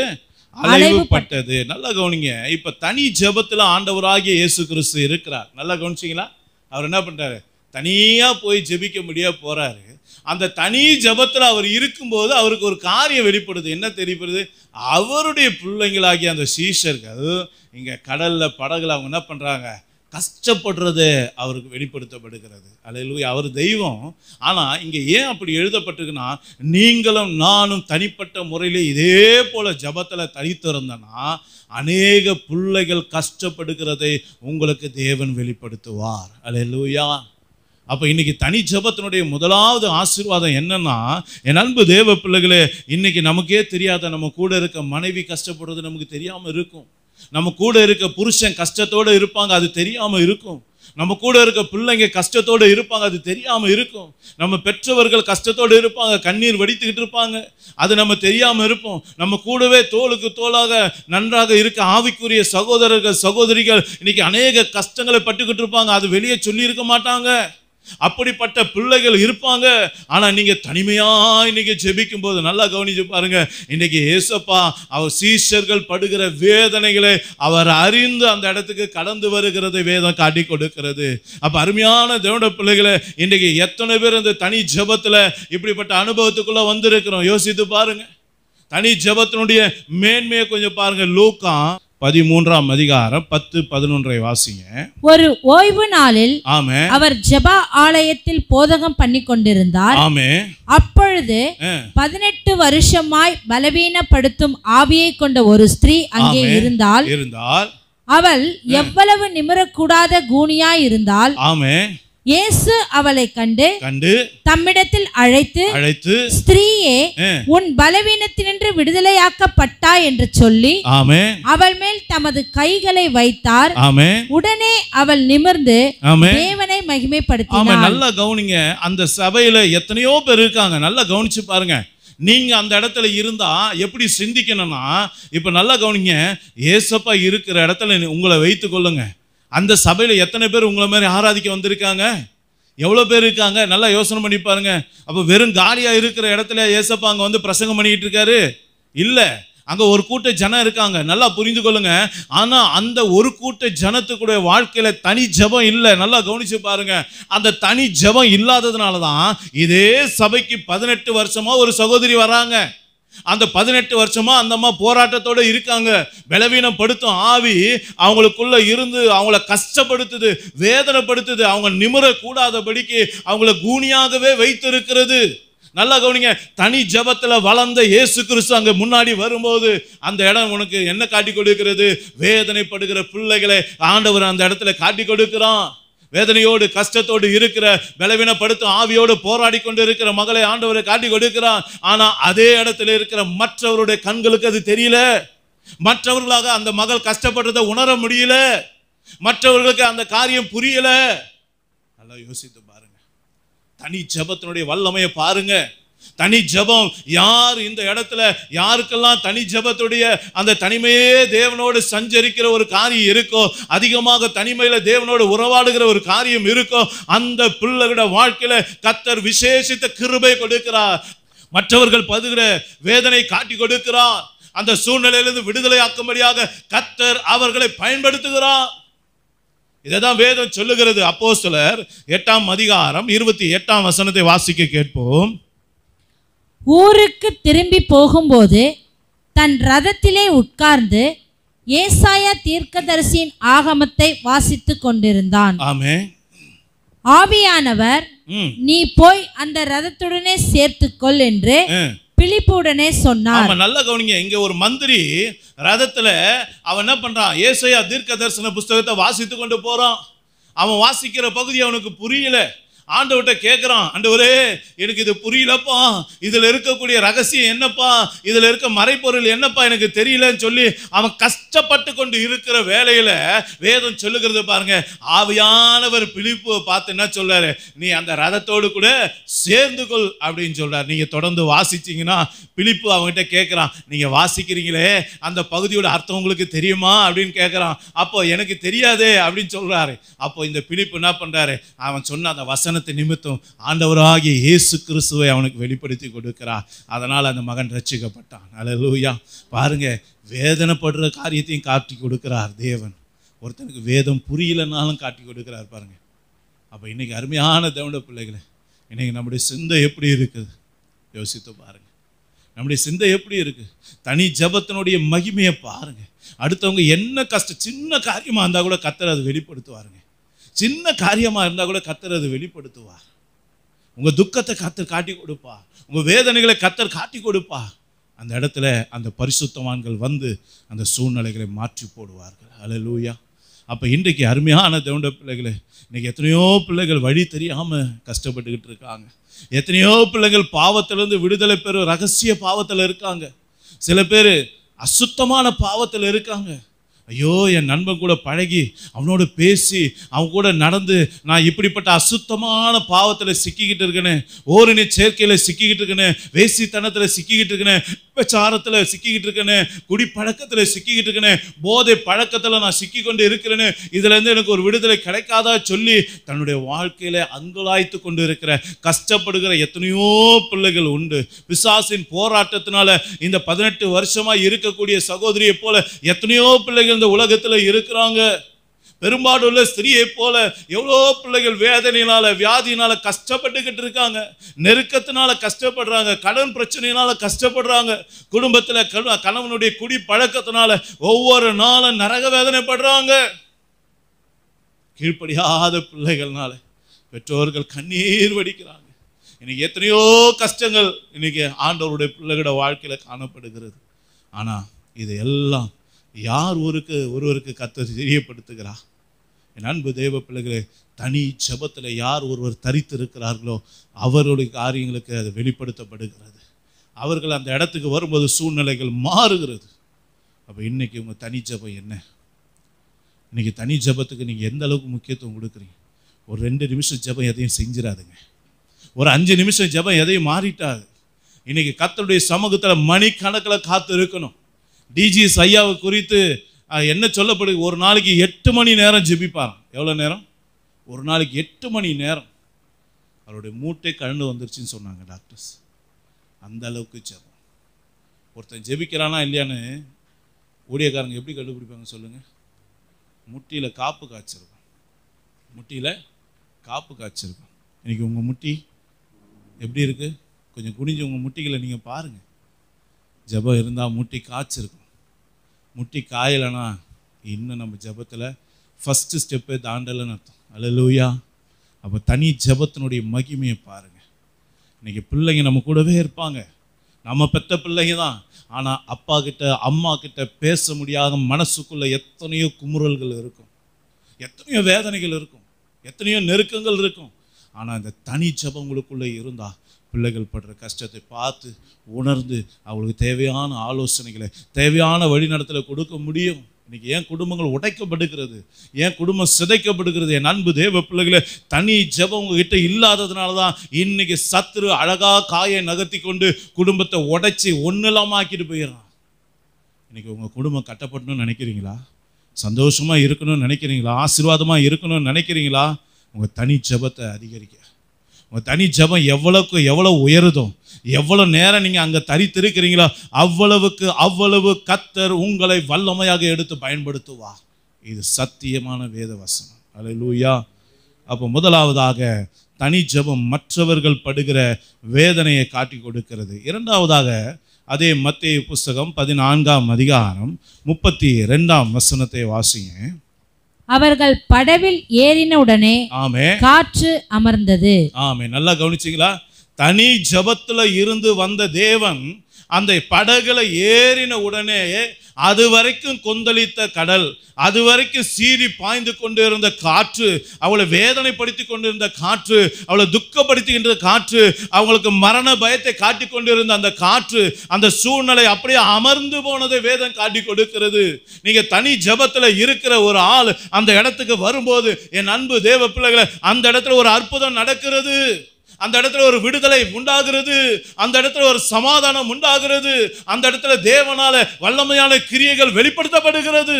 அலைவுபட்டது. நல்லா கவனிங்க. இப்ப தனி ஜெபத்துல ஆண்டவராகிய இயேசு கிறிஸ்து இருக்கிறார். நல்லா கவனிச்சிங்களா? அவர் என்ன பண்றாரு? தனியாக போய் ஜெபிக்க முடியாது போகிறாரு. அந்த தனி ஜெபத்தில் அவர் இருக்கும்போது அவருக்கு ஒரு காரியம் வெளிப்படுது. என்ன தெரியப்படுது? அவருடைய பிள்ளைங்களாகிய அந்த சீஷர்கள் இங்கே கடலில் படகுல அவங்க என்ன பண்ணுறாங்க? கஷ்டப்படுறது அவருக்கு வெளிப்படுத்தப்படுகிறது. அல்லேலூயா. அவர் தெய்வம். ஆனால் இங்கே ஏன் அப்படி எழுதப்பட்டிருக்குன்னா, நீங்களும் நானும் தனிப்பட்ட முறையில் இதே போல் ஜெபத்தில் தனித்திருந்தனா அநேக பிள்ளைகள் கஷ்டப்படுகிறதை உங்களுக்கு தேவன் வெளிப்படுத்துவார். அல்லேலூயா. அப்போ இன்னைக்கு தனி ஜெபத்தினுடைய முதலாவது ஆசீர்வாதம் என்னன்னா, என் அன்பு தேவ பிள்ளைகளே, இன்னைக்கு நமக்கே தெரியாத நம்ம கூட இருக்க மனைவி கஷ்டப்படுறது நமக்கு தெரியாமல் இருக்கும். நம்ம கூட இருக்க புருஷன் கஷ்டத்தோடு இருப்பாங்க, அது தெரியாமல் இருக்கும். நம்ம கூட இருக்க பிள்ளைங்க கஷ்டத்தோடு இருப்பாங்க, அது தெரியாம இருக்கும். நம்ம பெற்றவர்கள் கஷ்டத்தோடு இருப்பாங்க, கண்ணீர் வடித்துக்கிட்டு இருப்பாங்க, அது நம்ம தெரியாம இருப்போம். நம்ம கூடவே தோளுக்கு தோளாக நன்றாக இருக்க ஆவிக்குரிய சகோதரர்கள் சகோதரிகள் இன்னைக்கு அநேக கஷ்டங்களை பட்டுக்கிட்டு இருப்பாங்க, அது வெளியே சொல்லி இருக்க மாட்டாங்க. அப்படிப்பட்ட பிள்ளைகள் இருப்பாங்க. ஆனா நீங்க தனிமையா இன்னைக்கு ஜெபிக்கும் போது நல்லா கவனிச்சு பாருங்க, இன்னைக்கு ஏசப்பா அவர் சீஷர்கள் படுகிற வேதனைகளை அவர் அறிந்து அந்த இடத்துக்கு கடந்து வருகிறதை வேதம் காட்டி கொடுக்கிறது. அப்ப அருமையான தேவனுடைய பிள்ளைகளை, இன்னைக்கு எத்தனை பேர் இந்த தனி ஜெபத்துல இப்படிப்பட்ட அனுபவத்துக்குள்ள வந்திருக்கிறோம் யோசித்து பாருங்க. தனி ஜெபத்தினுடைய மேன்மையை கொஞ்சம் பாருங்க. லூக்கா 13ஆம் அதிகாரம் 10-11 வாசிங்க. ஒரு ஓய்வு நாளில் ஆமென் அவர் ஜெப ஆலயத்தில் போதகம் பண்ணி கொண்டிருந்தார். ஆமென். அப்பொழுது 18 வருஷமாய் பலவீனப்படுத்தும் ஆவியை கொண்ட ஒரு ஸ்திரீ அங்கே இருந்தால் அவள் எவ்வளவு நிமிரக்கூடாத கூனியாய் இருந்தால், ஆமென், இயேசு அவளை கண்டு தம்மிடத்தில் அழைத்து ஸ்திரீயே, உன் பலவீனத்தினின்று விடுதலையாக்கப்பட்டாய் என்று சொல்லி அவள் மேல் தமது கைகளை வைத்தார். உடனே அவள் நிமிர்ந்து தேவனை மகிமைப்படுத்தினாள். நல்லா கவனிங்க, அந்த சபையில எத்தனையோ பேர் இருக்காங்க, நல்லா கவனிச்சு பாருங்க. நீங்க அந்த இடத்துல இருந்தா எப்படி சிந்திக்கணும்னா, இப்ப நல்லா கவனிங்க, ஏசப்பா இருக்கிற இடத்துல உங்களை வைத்துக் கொள்ளுங்க. அந்த சபையில எத்தனை பேர் உங்களை மாதிரி ஆராதிக்க வந்திருக்காங்க? எவ்வளவு பேர் இருக்காங்க? நல்லா யோசனை பண்ணி பாருங்க. அப்ப வெறும் காலியா இருக்கிற இடத்துல ஏசப்பா அங்க வந்து பிரசங்கம் பண்ணிட்டு இருக்காரு? இல்ல, அங்க ஒரு கூட்ட ஜனம் இருக்காங்க, நல்லா புரிந்து கொள்ளுங்க. ஆனா அந்த ஒரு கூட்ட ஜனத்துக்குடைய வாழ்க்கையில தனி ஜெபம் இல்லை. நல்லா கவனிச்சு பாருங்க. அந்த தனி ஜெபம் இல்லாததுனாலதான் இதே சபைக்கு 18 வருஷமா ஒரு சகோதரி வராங்க. அந்த 18 வருஷமா அந்த அம்மா போராட்டத்தோட இருக்காங்க. பலவீனப்படுத்தும் ஆவி அவங்களுக்குள்ள இருந்து அவங்கள கஷ்டப்படுத்துது, வேதனைப்படுத்துது. அவங்க நிமிர கூடாதபடிக்கு அவங்கள கூனியாகவே வைத்திருக்கிறது. நல்லா கவனிங்க, தனி ஜெபத்துல வளர்ந்த இயேசு கிறிஸ்து அங்க முன்னாடி வரும்போது அந்த இடம் உனக்கு என்ன காட்டி கொடுக்கிறது? வேதனைப்படுகிற பிள்ளைகளை ஆண்டவர் அந்த இடத்துல காட்டி கொடுக்கிறான். வேதனையோடு கஷ்டத்தோடு இருக்கிற பலவீனப்படுத்தும் ஆவியோடு போராடி கொண்டு இருக்கிற மகளை ஆண்டவரை காட்டி கொடுக்கிறான். ஆனா அதே இடத்துல இருக்கிற மற்றவருடைய கண்களுக்கு அது தெரியல. மற்றவர்களாக அந்த மகள் கஷ்டப்படுறதை உணர முடியல. மற்றவர்களுக்கு அந்த காரியம் புரியல. நல்லா யோசித்து பாருங்க. தனி ஜெபத்தினுடைய வல்லமையை பாருங்க. தனி ஜெபம் யார் இந்த இடத்துல யாருக்கெல்லாம் தனி ஜெபத்துடைய அந்த தனிமையே தேவனோடு சஞ்சரிக்கிற ஒரு காரியம் இருக்கோ, அதிகமாக தனிமையில தேவனோடு உறவாடுகிற ஒரு காரியம் இருக்கோ, அந்த பிள்ளைகளோட வாழ்க்கையில கர்த்தர் விசேஷித்த கிருபை கொடுக்கிறார். மற்றவர்கள் படுகிற வேதனை காட்டி கொடுக்கிறார். அந்த சூழ்நிலையிலிருந்து விடுதலையாக்கும்படியாக கர்த்தர் அவர்களை பயன்படுத்துகிறார். இதைதான் வேதம் சொல்லுகிறது. அப்போஸ்தலர் 8ஆம் அதிகாரம் 28ஆம் வசனத்தை வாசிக்க கேட்போம். ஊருக்கு திரும்பி போகும்போது தன் ரதத்திலே உட்கார்ந்து ஏசாயா தீர்க்கதரிசியின் ஆகமத்தை வாசித்துக் கொண்டிருந்தான். ஆமென். ஆவியானவர் நீ போய் அந்த ரதத்துடனே சேர்த்துக்கொள் என்று பிலிப்புடனே சொன்னார். நல்ல கவனிங்க, இங்க ஒரு மந்திரி ரதத்துல அவன் என்ன பண்றான்? ஏசாயா தீர்க்க தரிசன புஸ்தகத்தை வாசித்து கொண்டு போறான். அவன் வாசிக்கிற பகுதி அவனுக்கு புரியல. ஆண்டவர்கிட்ட கேட்கிறான், ஆண்டவரே எனக்கு இது புரியலப்பா, இதுல இருக்கக்கூடிய ரகசியம் என்னப்பா, இதுல இருக்க மறைப்பொருள் என்னப்பா எனக்கு தெரியலன்னு சொல்லி அவன் கஷ்டப்பட்டு கொண்டு இருக்கிற வேலையில வேதம் சொல்லுகிறது பாருங்க. ஆவியானவர் பிலிப்புவை பார்த்து என்ன சொல்றாரு? நீ அந்த ரதத்தோடு கூட சேர்ந்து கொள் அப்படின்னு சொல்றாரு. நீங்க தொடர்ந்து வாசிச்சீங்கன்னா பிலிப்பு அவங்ககிட்ட கேட்கிறான், நீங்க வாசிக்கிறீங்களே அந்த பகுதியோட அர்த்தம் உங்களுக்கு தெரியுமா அப்படின்னு கேட்கிறான். அப்போ எனக்கு தெரியாதே அப்படின்னு சொல்றாரு. அப்போ இந்த பிலிப்பு என்ன பண்றாரு? அவன் சொன்ன அந்த வசன நிமித்தம் ஆண்டவராகிய இயேசு கிறிஸ்துவை அவனுக்கு வெளிப்படுத்தி கொடுக்கிறார். அதனால் அந்த மகன் ரட்சிக்கப்பட்டான். அல்லேலூயா. பாருங்க, வேதனைப்படுற காரியத்தையும் காட்டி கொடுக்கிறார் தேவன். ஒருத்தனுக்கு வேதம் புரியலனாலும் காட்டி கொடுக்கிறார் பாருங்க. அப்போ இன்னைக்கு அருமையான தேவனுடைய பிள்ளைகளை, இன்னைக்கு நம்முடைய சிந்தை எப்படி இருக்குது யோசித்து பாருங்க. நம்முடைய சிந்தை எப்படி இருக்கு? தனி ஜெபத்தினுடைய மகிமையை பாருங்க. அடுத்தவங்க என்ன கஷ்டம், சின்ன காரியமா இருந்தா கூட கர்த்தர் அதை வெளிப்படுத்துவாருங்க. சின்ன காரியமா இருந்தா கூட கர்த்தர் அதை வெளிப்படுத்துவார். உங்க துக்கத்தை கர்த்தர் காட்டி கொடுப்பா, உங்க வேதனைகளை கர்த்தர் காட்டி கொடுப்பா. அந்த இடத்துல அந்த பரிசுத்தவான்கள் வந்து அந்த சூழ்நிலைகளை மாற்றி போடுவார்கள். அல்லேலூயா. அப்ப இன்றைக்கு அருமையான தேவனுடைய பிள்ளைகளே, இன்னைக்கு எத்தனையோ பிள்ளைகள் வழி தெரியாம கஷ்டப்பட்டுக்கிட்டு இருக்காங்க. எத்தனையோ பிள்ளைகள் பாவத்திலிருந்து விடுதலை பெறும் ரகசிய பாவத்தில் இருக்காங்க. சில பேர் அசுத்தமான பாவத்தில் இருக்காங்க. ஐயோ, என் நண்பன் கூட பழகி அவனோட பேசி அவன் கூட நடந்து நான் இப்படிப்பட்ட அசுத்தமான பாவத்தில் சிக்கிக்கிட்டு இருக்கேனே, ஓரின சேர்க்கையில் சிக்கிக்கிட்டு இருக்கேனே, வேசித்தனத்தில் சிக்கிக்கிட்டு இருக்கேனே, விபச்சாரத்தில் சிக்கிக்கிட்டு இருக்கேனே, குடிப்பழக்கத்தில் சிக்கிக்கிட்டு இருக்கேனே, போதை பழக்கத்தில் நான் சிக்கி கொண்டு இருக்கிறேன்னு, இதுலேருந்து எனக்கு ஒரு விடுதலை கிடைக்காதா சொல்லி தன்னுடைய வாழ்க்கையில அங்குலாய்த்து கொண்டு இருக்கிற கஷ்டப்படுகிற எத்தனையோ பிள்ளைகள் உண்டு. பிசாசின் போராட்டத்தினால இந்த 18 வருஷமா இருக்கக்கூடிய சகோதரியை போல எத்தனையோ பிள்ளைகள் இந்த உலகத்துல இருக்கிறாங்க. பெரும்பாலுள்ள ஸ்திரியை போல எவ்வளோ பிள்ளைகள் வேதனையினால வியாதியினால கஷ்டப்பட்டுக்கிட்டு இருக்காங்க, நெருக்கத்தினால கஷ்டப்படுறாங்க, கடன் பிரச்சனையினால கஷ்டப்படுறாங்க, குடும்பத்துல கணவனுடைய குடி பழக்கத்தினால ஒவ்வொரு நாளும் நரக வேதனைப்படுறாங்க. கீழ்ப்படியாத பிள்ளைகள்னால பெற்றோர்கள் கண்ணீர் வடிக்கிறாங்க. இன்னைக்கு எத்தனையோ கஷ்டங்கள் இன்னைக்கு ஆண்டவருடைய பிள்ளைகளோட வாழ்க்கையில காணப்படுகிறது. ஆனா இது எல்லாம் யார் ஒருவருக்கு கர்த்தர் தெரியப்படுத்துகிறா? என் அன்பு தேவ பிள்ளைகளே, தனி ஜெபத்தில் யார் ஒருவர் தரித்து இருக்கிறார்களோ அவருடைய காரியங்களுக்கு அது வெளிப்படுத்தப்படுகிறது. அவர்கள் அந்த இடத்துக்கு வரும்போது சூழ்நிலைகள் மாறுகிறது. அப்போ இன்னைக்கு உங்கள் தனி ஜெபம் என்ன? இன்னைக்கு தனி ஜெபத்துக்கு நீங்கள் எந்த அளவுக்கு முக்கியத்துவம் கொடுக்குறீங்க? ஒரு 2 நிமிஷம் ஜெபம் எதையும் செஞ்சிடாதுங்க. ஒரு 5 நிமிஷம் ஜெபம் எதையும் மாறிட்டாது. இன்னைக்கு கர்த்தருடைய சமூகத்தில் மணிக்கணக்கில் காத்து இருக்கணும். டிஜிஎஸ் ஐயாவை குறித்து என்ன சொல்லப்படுது? ஒரு நாளைக்கு 8 மணி நேரம் ஜெபிப்பாராம். எவ்வளோ நேரம்? ஒரு நாளைக்கு 8 மணி நேரம். அவருடைய மூட்டை கழண்டு வந்துருச்சுன்னு சொன்னாங்க டாக்டர்ஸ். அந்த அளவுக்கு ஜெபம். ஒருத்தன் ஜெபிக்கிறானா இல்லையான்னு ஊழியக்காரங்க எப்படி கண்டுபிடிப்பாங்க சொல்லுங்கள்? முட்டியில் காப்பு காய்ச்சிருக்கும். முட்டியில் காப்பு காய்ச்சிருக்கும். இன்றைக்கி உங்கள் முட்டி எப்படி இருக்குது? கொஞ்சம் குனிஞ்சு உங்கள் முட்டிகளை நீங்கள் பாருங்கள். ஜெபம் இருந்தால் முட்டி காய்ச்சிருக்கும். முட்டி காயலைன்னா இன்னும் நம்ம ஜெபத்தில் ஃபஸ்ட்டு ஸ்டெப்பே தாண்டலைன்னு அர்த்தம். அல்லேலூயா. அப்போ தனி ஜெபத்தினுடைய மகிமையை பாருங்கள். இன்றைக்கி பிள்ளைங்க நம்ம கூடவே இருப்பாங்க, நம்ம பெற்ற பிள்ளைங்க தான். ஆனால் அப்பா கிட்ட அம்மா கிட்ட பேச முடியாத மனசுக்குள்ளே எத்தனையோ குமுறல்கள் இருக்கும், எத்தனையோ வேதனைகள் இருக்கும், எத்தனையோ நெருக்கங்கள் இருக்கும். ஆனால் இந்த தனி ஜெபம் உங்களுக்குள்ளே இருந்தால் பிள்ளைகள் படுற கஷ்டத்தை பார்த்து உணர்ந்து அவங்களுக்கு தேவையான ஆலோசனைகளை தேவையான வழிநடத்தலை கொடுக்க முடியும். இன்னைக்கு ஏன் குடும்பங்கள் உடைக்கப்படுகிறது, ஏன் குடும்பம் சிதைக்கப்படுகிறது? என் அன்பு தேவ பிள்ளைகளை, தனி ஜெபம் உங்ககிட்ட இல்லாததுனால தான் இன்னைக்கு சத்துரு அழகா காயை நகர்த்தி கொண்டு குடும்பத்தை உடைச்சி ஒன்றுலாம ஆக்கிட்டு போயிடறான். இன்னைக்கு உங்கள் குடும்பம் கட்டப்படணும்னு நினைக்கிறீங்களா? சந்தோஷமாக இருக்கணும்னு நினைக்கிறீங்களா? ஆசீர்வாதமாக இருக்கணும்னு நினைக்கிறீங்களா? உங்கள் தனி ஜெபத்தை அதிகரிக்க, உங்கள் தனி ஜெபம் எவ்வளோ உயருதோ, எவ்வளோ நேரம் நீங்கள் அங்கே தரித்திருக்கிறீங்களோ அவ்வளவு கர்த்தர் உங்களை வல்லமையாக எடுத்து பயன்படுத்துவா. இது சத்தியமான வேத வசனம். அல்லேலூயா. அப்போ முதலாவதாக தனி ஜெபம் மற்றவர்கள் படுகிற வேதனையை காட்டி கொடுக்கிறது. இரண்டாவதாக அதே மத்தேயு புஸ்தகம் 14ஆம் அதிகாரம் 32ஆம் வசனத்தை வாசிங்க. அவர்கள் படவில் ஏறின உடனே காற்று அமர்ந்தது. ஆமே. நல்லா கவனிச்சிங்களா? தனி ஜெபத்துல இருந்து வந்த தேவன் அந்த படகுல ஏறின உடனே அது வரைக்கும் கொந்தளித்த கடல், அது வரைக்கும் சீறி பாய்ந்து கொண்டு இருந்த காற்று, அவளை வேதனைப்படுத்தி கொண்டிருந்த காற்று, அவளை துக்கப்படுத்துகின்ற காற்று, அவங்களுக்கு மரண பயத்தை காட்டி கொண்டிருந்த அந்த காற்று, அந்த சூழ்நிலை அப்படியே அமர்ந்து போனதை வேதம் காட்டி கொடுக்கிறது. நீங்க தனி ஜெபத்துல இருக்கிற ஒரு ஆள் அந்த இடத்துக்கு வரும்போது, என் அன்பு தேவ பிள்ளைகளை, அந்த இடத்துல ஒரு அற்புதம் நடக்கிறது, அந்த இடத்துல ஒரு விடுதலை உண்டாகிறது, அந்த இடத்துல ஒரு சமாதானம் உண்டாகிறது, அந்த இடத்துல தேவனால வல்லமையான கிரியைகள் வெளிப்படுத்தப்படுகிறது.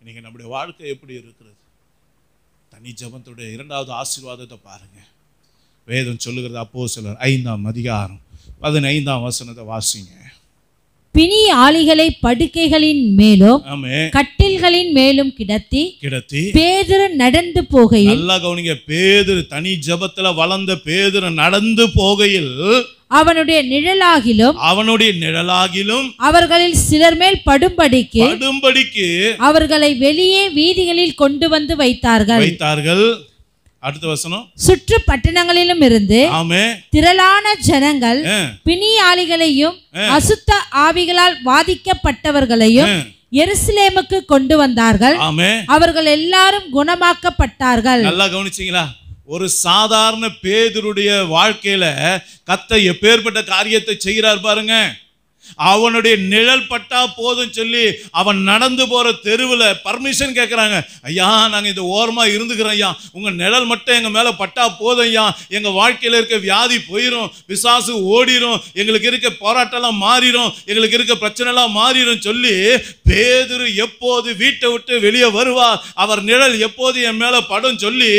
இன்னைக்கு நம்முடைய வாழ்க்கை எப்படி இருக்கிறது? தனி ஜெபத்துடைய இரண்டாவது ஆசீர்வாதத்தை பாருங்க. வேதம் சொல்லுகிறது, அப்போஸ்தலர் 5ஆம் அதிகாரம் 15ஆம் வசனத்தை வாசிங்க. பிணி ஆளிகளை படுக்கைகளின் மேலும் கட்டில்களின் மேலும் கிடத்தி பேதுரு நடந்து போகையில், நல்லா கவனிங்க, பேதுரு தனி ஜெபத்துல வளர்ந்த பேதுரு நடந்து போகையில் அவனுடைய நிழலாகிலும் அவர்களில் சிலர் மேல் படும்படிக்கு அவர்களை வெளியே வீதிகளில் கொண்டு வந்து வைத்தார்கள். அடுத்த வசனம். சுற்று பட்டணங்களிலும் இருந்து திரளான ஜனங்கள் பிணியாளிகளையும் அசுத்த ஆவிகளால் வாதிக்கப்பட்டவர்களையும் எருசலேமுக்கு கொண்டு வந்தார்கள். அவர்கள் எல்லாரும் குணமாக்கப்பட்டார்கள். நல்லா கவனிச்சீங்களா? ஒரு சாதாரண பேதுருடைய வாழ்க்கையில கர்த்தர் எப்பேற்பட்ட காரியத்தை செய்கிறார் பாருங்க. அவனுடைய நிழல் பட்டா போதும் சொல்லி அவன் நடந்து போற தெருவில் பர்மிஷன் கேட்குறாங்க. ஐயா, நாங்கள் இந்த ஓரமா இருந்துக்கிறோம் ஐயா, உங்க நிழல் மட்டும் எங்க மேல பட்டா போதும் ஐயா, எங்க வாழ்க்கையில இருக்க வியாதி போயிடும், பிசாசு ஓடிரும், எங்களுக்கு இருக்க போராட்டம்லாம் மாறிடும், எங்களுக்கு இருக்க பிரச்சனை எல்லாம் மாறிடும் சொல்லி பேதுரு எப்போது வீட்டை விட்டு வெளியே வருவார், அவர் நிழல் எப்போது என் மேல படும் சொல்லி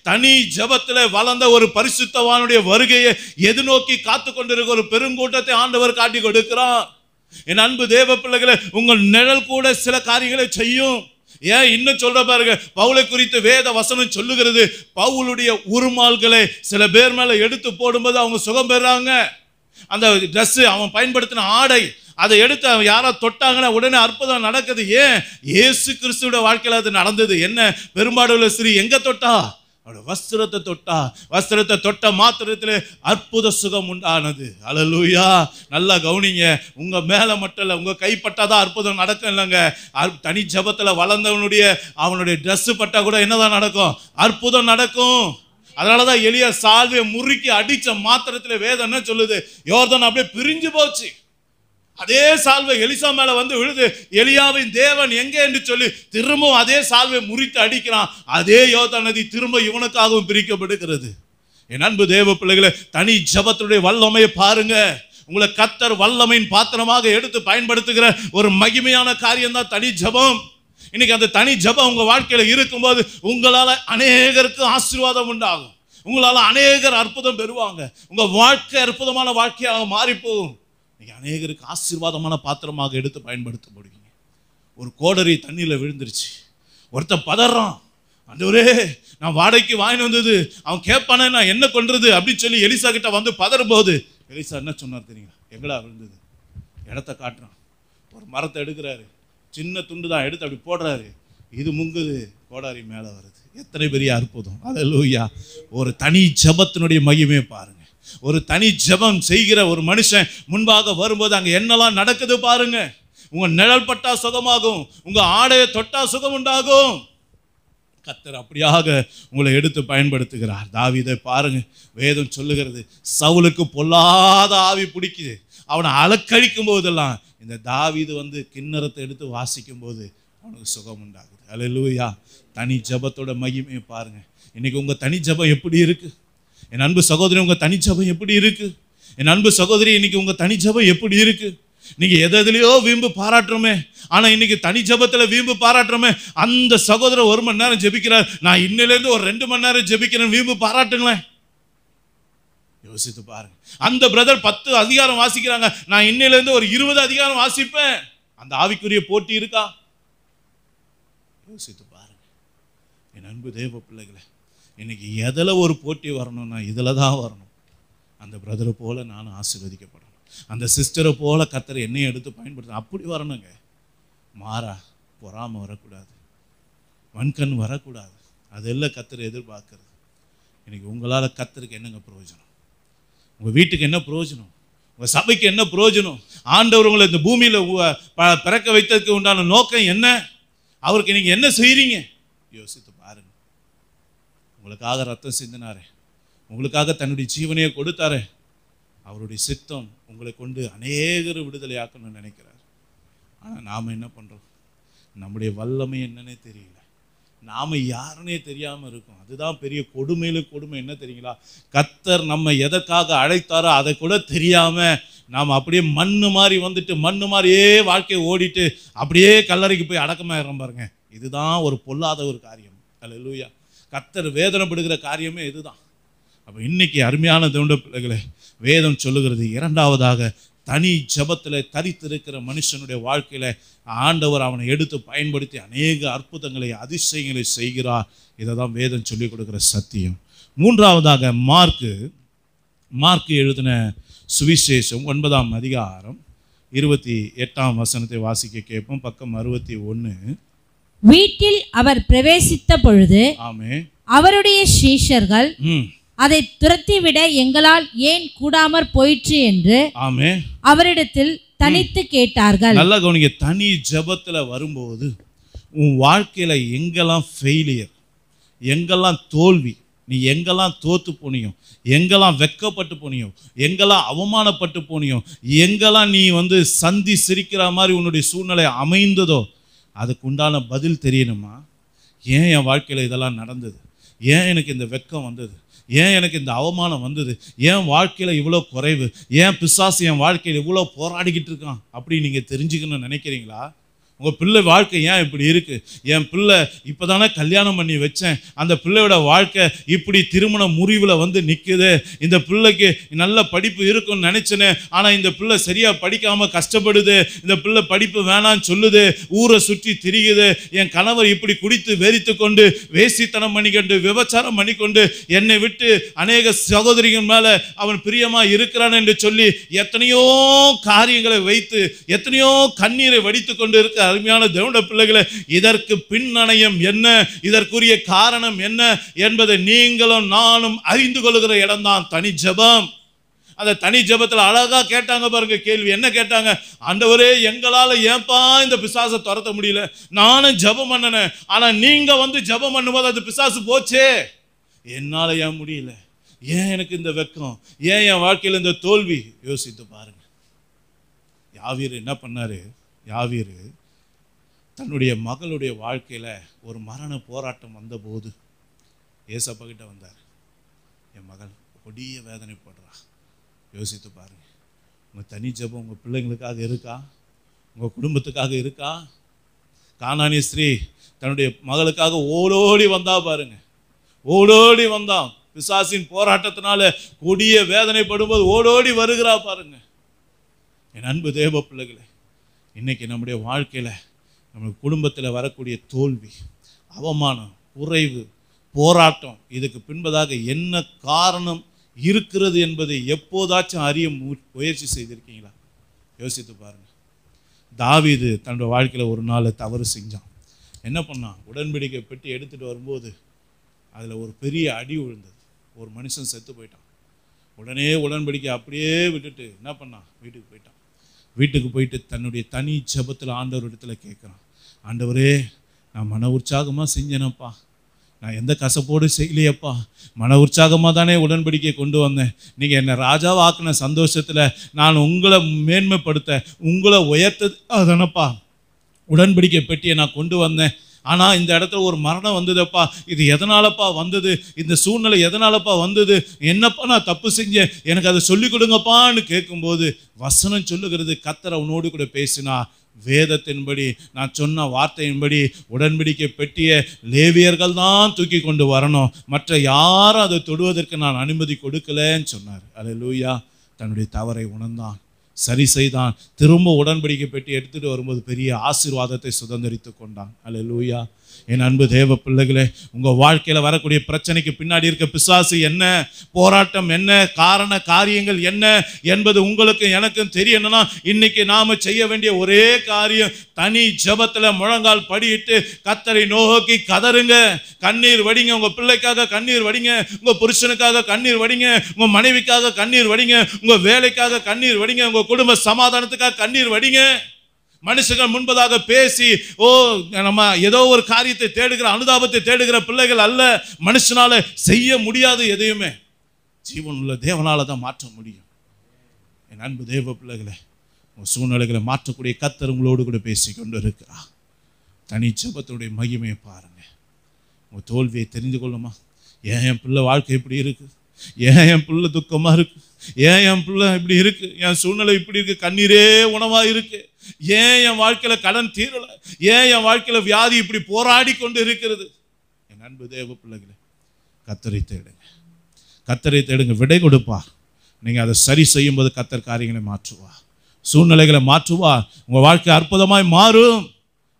தனி ஜெபத்துல வளர்ந்த ஒரு பரிசுத்தவானுடைய வருகையை எதிர்நோக்கி காத்து கொண்டிருக்க ஒரு பெருங்கூட்டத்தை ஆண்டவர் காட்டி கொடுக்கிறார். என் அன்பு தேவ பிள்ளைகளே, உங்கள் நிழல் கூட சில காரியங்களை செய்யும். ஏன் இன்னும் சொல்ற பாருங்க, பவுலை குறித்து வேத வசனம் சொல்லுகிறது, பவுலுடைய உருமால்களை சில பேர் மேல எடுத்து போடும்போது அவங்க சுகம் பெறாங்க. அந்த ட்ரெஸ், அவன் பயன்படுத்தின ஆடை, அதை எடுத்து அவன் யாரா தொட்டாங்கன்னா உடனே அற்புதம் நடக்குது. ஏன்? இயேசு கிறிஸ்துவோட வாழ்க்கையில் அது நடந்தது. என்ன? பெரும்பாடுள்ள ஸ்திரீ எங்க தொட்டா? வஸ்திரத்தை தொட்டா. வஸ்திரத்தை தொட்ட மாத்திரத்தில் அற்புத சுகம் உண்டானது. அல்லேலூயா. நல்லா கவனிங்க, உங்க மேல மட்டும் இல்ல, உங்க கைப்பட்டாதான் அற்புதம் நடக்கும் இல்லைங்க. தனி ஜெபத்துல வளர்ந்தவனுடைய அவனுடைய ட்ரெஸ் பட்டா கூட என்னதான் நடக்கும்? அற்புதம் நடக்கும். அதனாலதான் எலியா சால்வையை முறுக்கி அடிச்ச மாத்திரத்தில் வேதம் என்ன சொல்லுது? யோர்தான் அப்படியே பிரிஞ்சு போச்சு. அதே சால்வை எலிசா மேல வந்து விழுது. எலியாவின் தேவன் எங்கே என்று சொல்லி திரும்பவும் அதே சால்வை முறித்து அடிக்கிறான். அதே யோர்தான் நதி திரும்ப இவனுக்காகவும் பிரிக்கப்படுகிறது. என் அன்பு தேவ பிள்ளைகளை, தனி ஜெபத்துடைய வல்லமையை பாருங்க. உங்களை கர்த்தர் வல்லமையின் பாத்திரமாக எடுத்து பயன்படுத்துகிற ஒரு மகிமையான காரியம் தான் தனி ஜெபம். இன்னைக்கு அந்த தனி ஜெபம் உங்க வாழ்க்கையில இருக்கும்போது உங்களால அநேகருக்கு ஆசீர்வாதம் உண்டாகும். உங்களால அநேகர் அற்புதம் பெறுவாங்க. உங்க வாழ்க்கை அற்புதமான வாழ்க்கையாக மாறி போகும். அநேகருக்கு ஆசீர்வாதமான பாத்திரமாக எடுத்து பயன்படுத்த முடியுங்க. ஒரு கோடரி தண்ணியில் விழுந்துருச்சு. ஒருத்தன் பதறான், ஆண்டவரே நான் வாடகைக்கு வாங்கி வந்தது, அவன் கேட்பானே நான் என்ன கொன்றது அப்படின்னு சொல்லி எலிசா கிட்ட வந்து பதறும் போது எலிசா என்ன சொன்னார் தெரியுங்களா? எங்கடா விழுந்தது? இடத்த காட்டுறான். ஒரு மரத்தை எடுக்கிறாரு, சின்ன துண்டு தான் எடுத்து அப்படி போடுறாரு, இது முங்குது, கோடாரி மேலே வருது. எத்தனை பெரிய அற்புதம்! அல்லேலூயா. ஒரு தனி ஜெபத்தினுடைய மகிமையை பாருங்க. ஒரு தனி ஜெபம் செய்கிற ஒரு மனுஷன் முன்பாக வரும்போது அங்க என்னெல்லாம் நடக்குது பாருங்க. உங்க நிழல் பட்டா சுகமாகும், உங்க ஆடையை தொட்டா சுகம் உண்டாகும். கர்த்தர் அப்படியாக உங்களை எடுத்து பயன்படுத்துகிறார். தாவீதை பாருங்க, வேதம் சொல்லுகிறது, சவுலுக்கு பொல்லாத ஆவி பிடிக்குது. அவனை அலக்கழிக்கும் போதெல்லாம் இந்த தாவீது வந்து கிண்ணறத்தை எடுத்து வாசிக்கும் போது அவனுக்கு சுகம் உண்டாகுது. அல்லேலூயா. தனி ஜெபத்தோட மகிமையை பாருங்க. இன்னைக்கு உங்க தனி ஜெபம் எப்படி இருக்கு? என் அன்பு சகோதரி, உங்க தனி ஜெபம் எப்படி இருக்கு? என் அன்பு சகோதரி, இன்னைக்கு உங்க தனி ஜெபம் எப்படி இருக்கு? நீங்க எதுலயோ வீம்பு பாராட்டுறோமே, ஆனா இன்னைக்கு தனி ஜெபத்துல வீம்பு பாராட்டுறோமே. அந்த சகோதரர் 1 மணி நேரம் ஜெபிக்கிறார், நான் இன்னிலிருந்து ஒரு 2 மணி நேரம் ஜெபிக்கிறேன், வீம்பு பாராட்டுங்களேன். யோசித்து பாருங்க. அந்த பிரதர் 10 அதிகாரம் வாசிக்கிறாங்க, நான் இன்னிலிருந்து ஒரு 20 அதிகாரம் வாசிப்பேன். அந்த ஆவிக்குரிய போட்டி இருக்கா? யோசித்து பாருங்க. என் அன்பு தேவ பிள்ளைகளை, இன்னைக்கு எதில் ஒரு போட்டி வரணும்னா இதில் தான் வரணும். அந்த பிரதரை போல நானும் ஆசீர்வதிக்கப்படணும், அந்த சிஸ்டரை போல கர்த்தர் என்னையும் எடுத்து பயன்படுத்தணும். அப்படி வரணுங்க. மாறா பொறாமல் வரக்கூடாது, வன்கண் வரக்கூடாது. அதெல்லாம் கர்த்தர் எதிர்பார்க்கறது. இன்னைக்கு உங்களால் கர்த்தருக்கு என்னங்க பிரயோஜனம்? உங்கள் வீட்டுக்கு என்ன பிரயோஜனம்? உங்கள் சபைக்கு என்ன பிரயோஜனம்? ஆண்டவர் உங்களை இந்த பூமியில் பிறக்க வைத்ததுக்கு உண்டான நோக்கம் என்ன? அவருக்கு நீங்கள் என்ன செய்கிறீங்க? யோசித்து பாருங்க. உங்களுக்காக ரத்தம் சிந்தினாரே, உங்களுக்காக தன்னுடைய ஜீவனையை கொடுத்தாரே, அவருடைய சித்தம் உங்களை கொண்டு அநேகர் விடுதலையாக்கணும்னு நினைக்கிறார். ஆனால் நாம் என்ன பண்ணுறோம்? நம்முடைய வல்லமை என்னன்னே தெரியல, நாம் யாருன்னே தெரியாமல் இருக்கும். அதுதான் பெரிய கொடுமையில கொடுமை. என்ன தெரியுங்களா? கர்த்தர் நம்ம எதற்காக அழைத்தாரோ அதை கூட தெரியாமல் நாம் அப்படியே மண்ணு மாதிரி வந்துட்டு மண்ணு மாதிரியே வாழ்க்கையை ஓடிட்டு அப்படியே கல்லறைக்கு போய் அடக்கமாயிரம் பாருங்க. இதுதான் ஒரு பொல்லாத ஒரு காரியம். அல்லேலூயா. கர்த்தர் வேதனைப்படுகிற காரியமே இதுதான். அப்போ இன்னைக்கு அருமையான தேவனுடைய பிள்ளைகளே, வேதம் சொல்லுகிறது, இரண்டாவதாக தனி ஜெபத்தில் தரித்திருக்கிற மனுஷனுடைய வாழ்க்கையில ஆண்டவர் அவனை எடுத்து பயன்படுத்தி அநேக அற்புதங்களை அதிசயங்களை செய்கிறார். இதை தான் வேதம் சொல்லிக் கொடுக்கிற சத்தியம். மூன்றாவதாக மார்க்கு எழுதின சுவிசேஷம் 9ஆம் அதிகாரம் 28ஆம் வசனத்தை வாசிக்க கேட்போம். பக்கம் 61. வீட்டில் அவர் பிரவேசித்த பொழுது அவருடைய சீஷர்கள் அதை துரத்திவிட எங்களால் ஏன் கூடாமற் போயிற்று என்று அவரிடத்தில் தனித்து கேட்டார்கள். நல்லா கவனிங்க. தனி ஜெபத்துல வரும்போது உன் வாழ்க்கையில எங்கெல்லாம் ஃபெயிலியர், எங்கெல்லாம் தோல்வி, நீ எங்கெல்லாம் தோத்து போனியோ, எங்கெல்லாம் வெக்கப்பட்டு போனியோ, எங்கெல்லாம் அவமானப்பட்டு போனியோ, எங்கெல்லாம் நீ சந்தி சிரிக்கிற மாதிரி உன்னுடைய சூழ்நிலை அமைந்ததோ அதுக்கு உண்டான பதில் தெரியணுமா? ஏன் என் வாழ்க்கையில் இதெல்லாம் நடந்தது? ஏன் எனக்கு இந்த வெக்கம் வந்தது? ஏன் எனக்கு இந்த அவமானம் வந்தது? ஏன் வாழ்க்கையில் இவ்வளோ குறைவு? ஏன் பிசாசு என் வாழ்க்கையில் இவ்வளோ போராடிக்கிட்டு இருக்கான் அப்படி நீங்கள் தெரிஞ்சுக்கணும்னு நினைக்கிறீங்களா? உங்கள் பிள்ளை வாழ்க்கை ஏன் இப்படி இருக்குது? என் பிள்ளை இப்போ தானே கல்யாணம் பண்ணி வச்சேன், அந்த பிள்ளையோட வாழ்க்கை இப்படி திருமண முறிவில் நிற்குது. இந்த பிள்ளைக்கு நல்ல படிப்பு இருக்குன்னு நினச்சினேன், ஆனால் இந்த பிள்ளை சரியாக படிக்காமல் கஷ்டப்படுது. இந்த பிள்ளை படிப்பு வேணான்னு சொல்லுது, ஊரை சுற்றி திரியுது. என் கணவர் இப்படி குடித்து வெறித்து கொண்டு வேசித்தனம் பண்ணிக்கொண்டு விபச்சாரம் பண்ணிக்கொண்டு என்னை விட்டு அநேக சகோதரிகள் மேலே அவன் பிரியமாக இருக்கிறான் என்று சொல்லி எத்தனையோ காரியங்களை வைத்து எத்தனையோ கண்ணீரை வடித்து கொண்டு இருக்க அருமையான தேவனுடைய பிள்ளைகளே, இதற்கு பின்னணியம் என்ன, இதற்குரிய காரணம் என்ன என்பதை நீங்களும் நானும் அறிந்து கொள்கிற இடம்தான் தனி ஜெபம். அந்த தனி ஜெபத்தில் அழகா கேட்டாங்க பாருங்க கேள்வி. என்ன கேட்டாங்க? ஆண்டவரே, எங்களால் ஏன்பா இந்த பிசாசை துரத்த முடியல? நானும் ஜெபம் பண்ணனேன், ஆனா நீங்க ஜெபம் பண்ணும்போது அது பிசாசு போச்சே, என்னால ஏன் முடியல? ஏன் எனக்கு இந்த வெக்கம்? ஏன் என் வாழ்க்கையில் இந்த தோல்வி? யோசித்து பாருங்க. யாவீர் என்ன பண்ணாரு? யாவீர் தன்னுடைய மகளுடைய வாழ்க்கையில் ஒரு மரண போராட்டம் வந்தபோது ஏசப்பா கிட்ட வந்தார். என் மகள் கொடிய வேதனைப்படுறா. யோசித்து பாருங்க. உங்கள் தனி ஜெபம் உங்கள் பிள்ளைங்களுக்காக இருக்கா? உங்கள் குடும்பத்துக்காக இருக்கா? கானானிய ஸ்திரீ தன்னுடைய மகளுக்காக ஓடோடி வந்தா பாருங்க, ஓடோடி வந்தான். பிசாசின் போராட்டத்தினால கொடிய வேதனைப்படும்போது ஓடோடி வருகிறா பாருங்க. என் அன்பு தேவ பிள்ளைகளே, இன்னைக்கு நம்முடைய வாழ்க்கையில் நம்ம குடும்பத்தில் வரக்கூடிய தோல்வி, அவமானம், குறைவு, போராட்டம், இதுக்கு பின்பதாக என்ன காரணம் இருக்கிறது என்பதை எப்போதாச்சும் அறிய முயற்சி செய்திருக்கீங்களா? யோசித்து பாருங்க. தாவீது தன்னோட வாழ்க்கையில் ஒரு நாள் தவறு செஞ்சான். என்ன பண்ணான்? உடன்படிக்கை பெட்டி எடுத்துகிட்டு வரும்போது அதில் ஒரு பெரிய அடி விழுந்தது. ஒரு மனுஷன் செத்து போயிட்டான். உடனே உடன்படிக்கை அப்படியே விட்டுட்டு என்ன பண்ணான்? வீட்டுக்கு போயிட்டான். வீட்டுக்கு போயிட்டு தன்னுடைய தனி ஜெபத்தில் ஆண்டவர் இடத்துல கேட்குறான். ஆண்டவரே, நான் மன உற்சாகமாக செஞ்சேனப்பா, நான் எந்த கசப்போடு செய்யலையப்பா, மன உற்சாகமாக தானே உடன்படிக்கை கொண்டு வந்தேன். நீங்கள் என்னை ராஜாவாக்குன சந்தோஷத்தில் நான் உங்களை மேன்மைப்படுத்த, உங்களை உயர்த்த தானப்பா உடன்படிக்கை பெட்டியை நான் கொண்டு வந்தேன். ஆனால் இந்த இடத்துல ஒரு மரணம் வந்ததுப்பா, இது எதனாலப்பா வந்தது? இந்த சூழ்நிலை எதனாலப்பா வந்தது? என்னப்பா நான் தப்பு செஞ்சேன், எனக்கு அதை சொல்லிக் கொடுங்கப்பான்னு கேட்கும்போது வசனம் சொல்லுகிறது, கர்த்தர் அவனோடு கூட பேசினா. வேதத்தின்படி நான் சொன்ன வார்த்தையின்படி உடன்படிக்கை பெட்டிய லேவியர்கள் தான் தூக்கி கொண்டு வரணும், மற்ற யாரும் அதை தொடுவதற்கு நான் அனுமதி கொடுக்கலன்னு சொன்னார். அல்லேலூயா. தன்னுடைய தவறை உணர்ந்தான், சரி செய்தான். திரும்ப உடன்படிக்கை பெட்டி எடுத்துகிட்டு வரும்போது பெரிய ஆசீர்வாதத்தை சுதந்திரித்து கொண்டான். அல்லேலூயா. என் அன்பு தேவ பிள்ளைகளே, உங்கள் வாழ்க்கையில் வரக்கூடிய பிரச்சனைக்கு பின்னாடி இருக்க பிசாசு என்ன, போராட்டம் என்ன, காரண காரியங்கள் என்ன என்பது உங்களுக்கு எனக்கும் தெரியணும்னா இன்னைக்கு நாம் செய்ய வேண்டிய ஒரே காரியம், தனி ஜெபத்தில் முழங்கால் படியிட்டு கர்த்தரை நோக்கி கதறுங்க, கண்ணீர் வடிங்க. உங்கள் பிள்ளைக்காக கண்ணீர் வடிங்க, உங்கள் புருஷனுக்காக கண்ணீர் வடிங்க, உங்கள் மனைவிக்காக கண்ணீர் வடிங்க, உங்கள் வேலைக்காக கண்ணீர் வடிங்க, உங்கள் குடும்ப சமாதானத்துக்காக கண்ணீர் வடிங்க. மனுஷர்கள் முன்பதாக பேசி நம்ம ஏதோ ஒரு காரியத்தை தேடுகிற, அனுதாபத்தை தேடுகிற பிள்ளைகள் அல்ல. மனுஷனால செய்ய முடியாது எதையுமே, ஜீவனுள்ள தேவனால தான் மாற்ற முடியும். என் அன்பு தேவ பிள்ளைகளை, உங்கள் சூழ்நிலைகளை மாற்றக்கூடிய கர்த்தர் உங்களோடு கூட பேசி கொண்டு இருக்கிறார். தனி ஜெபத்துடைய மகிமையை பாருங்க. உங்கள் தோல்வியை தெரிந்து கொள்ளுமா? ஏன் என் பிள்ளை வாழ்க்கை இப்படி இருக்கு? ஏன் என் பிள்ளை துக்கமாக இருக்கு? ஏன் என் பிள்ளை இப்படி இருக்கு? என் சூழ்நிலை இப்படி இருக்கு, கண்ணீரே உணவாக இருக்கு. ஏன் என் வாழ்க்கையில் கடன் தீரல? ஏன் என் வாழ்க்கையில் வியாதி இப்படி போராடி கொண்டு இருக்கிறது? என் அன்பு தேவ பிள்ளைகளே, கர்த்தரை தேடுங்க, கர்த்தரை தேடுங்க, விடை கொடுப்பார். நீங்கள் அதை சரி செய்யும்போது கர்த்தர் காரியங்களை மாற்றுவார், சூழ்நிலைகளை மாற்றுவார். உங்கள் வாழ்க்கை அற்புதமாய் மாறும்.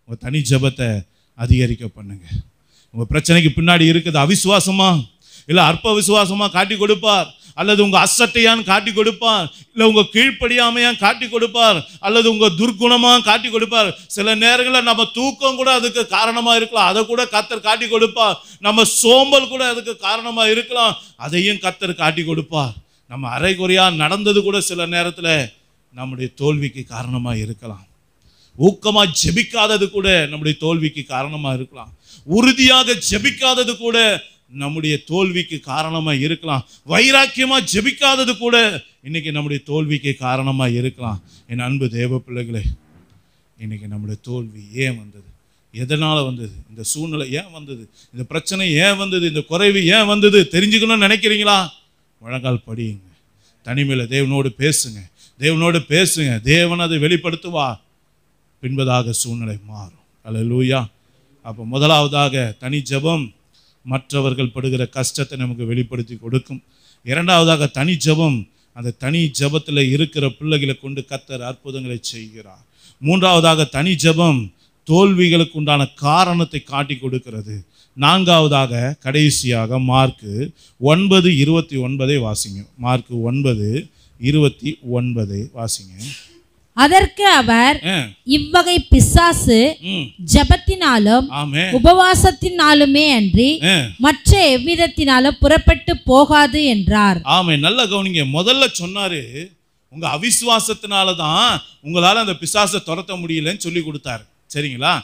உங்கள் தனி ஜெபத்தை அதிகரிக்க பண்ணுங்க. உங்கள் பிரச்சனைக்கு பின்னாடி இருக்குது அவிசுவாசமா இல்லை அற்ப விசுவாசமா காட்டி கொடுப்பார், அல்லது உங்கள் அசட்டையான்னு காட்டி கொடுப்பார், இல்லை உங்கள் கீழ்ப்படியாமையான் காட்டி கொடுப்பார், அல்லது உங்கள் துர்க்குணமாக காட்டி கொடுப்பார். சில நேரங்களில் நம்ம தூக்கம் கூட அதுக்கு காரணமாக இருக்கலாம், அதை கூட கர்த்தர் காட்டி கொடுப்பார். நம்ம சோம்பல் கூட அதுக்கு காரணமாக இருக்கலாம், அதையும் கர்த்தர் காட்டி கொடுப்பார். நம்ம அரைகுறையாக நடந்தது கூட சில நேரத்தில் நம்முடைய தோல்விக்கு காரணமாக இருக்கலாம். ஊக்கமாக ஜெபிக்காதது கூட நம்முடைய தோல்விக்கு காரணமாக இருக்கலாம். உறுதியாக ஜெபிக்காதது கூட நம்முடைய தோல்விக்கு காரணமா இருக்கலாம். வைராக்கியமா ஜெபிக்காதது கூட இன்னைக்கு நம்முடைய தோல்விக்கு காரணமா இருக்கலாம். என் அன்பு தேவ பிள்ளைகளே, இன்னைக்கு நம்முடைய தோல்வி ஏன் வந்தது? எதனால வந்தது? இந்த சூழ்நிலை ஏன் வந்தது? இந்த பிரச்சனை ஏன் வந்தது? இந்த குறைவு ஏன் வந்தது? தெரிஞ்சுக்கணும்னு நினைக்கிறீங்களா? முழங்கால் படியுங்க, தனிமையில் தேவனோடு பேசுங்க, தேவனோடு பேசுங்க. தேவன் அதை வெளிப்படுத்துவார். பின்பதாக சூழ்நிலை மாறும். அல்லேலூயா. அப்போ முதலாவதாக தனி ஜெபம் மற்றவர்கள் படுகிற கஷ்டத்தை நமக்கு வெளிப்படுத்தி கொடுக்கும். இரண்டாவதாக தனி ஜெபம், அந்த தனி ஜெபத்தில் இருக்கிற பிள்ளைகளை கொண்டு கர்த்தர் அற்புதங்களை செய்கிறார். மூன்றாவதாக தனி ஜெபம் தோல்விகளுக்கு உண்டான காரணத்தை காட்டி கொடுக்கிறது. நான்காவதாக கடைசியாக மார்க்கு 9:29 வாசிங்க. மார்க்கு 9:29 வாசிங்க. அதற்கு அவர், இவ்வகை பிசாசு ஜெபத்தினாலும் உபவாசத்தினாலுமே அன்றி மற்ற எவ்விதத்தினாலும் புறப்பட்டு போகாது என்றார். ஆமே, நல்ல கவனிங்க. முதல்ல சொன்னாரு, உங்க அவிசுவாசத்தினாலதான் உங்களால அந்த பிசாசை துரத்த முடியலன்னு சொல்லி கொடுத்தாரு. சரிங்களா?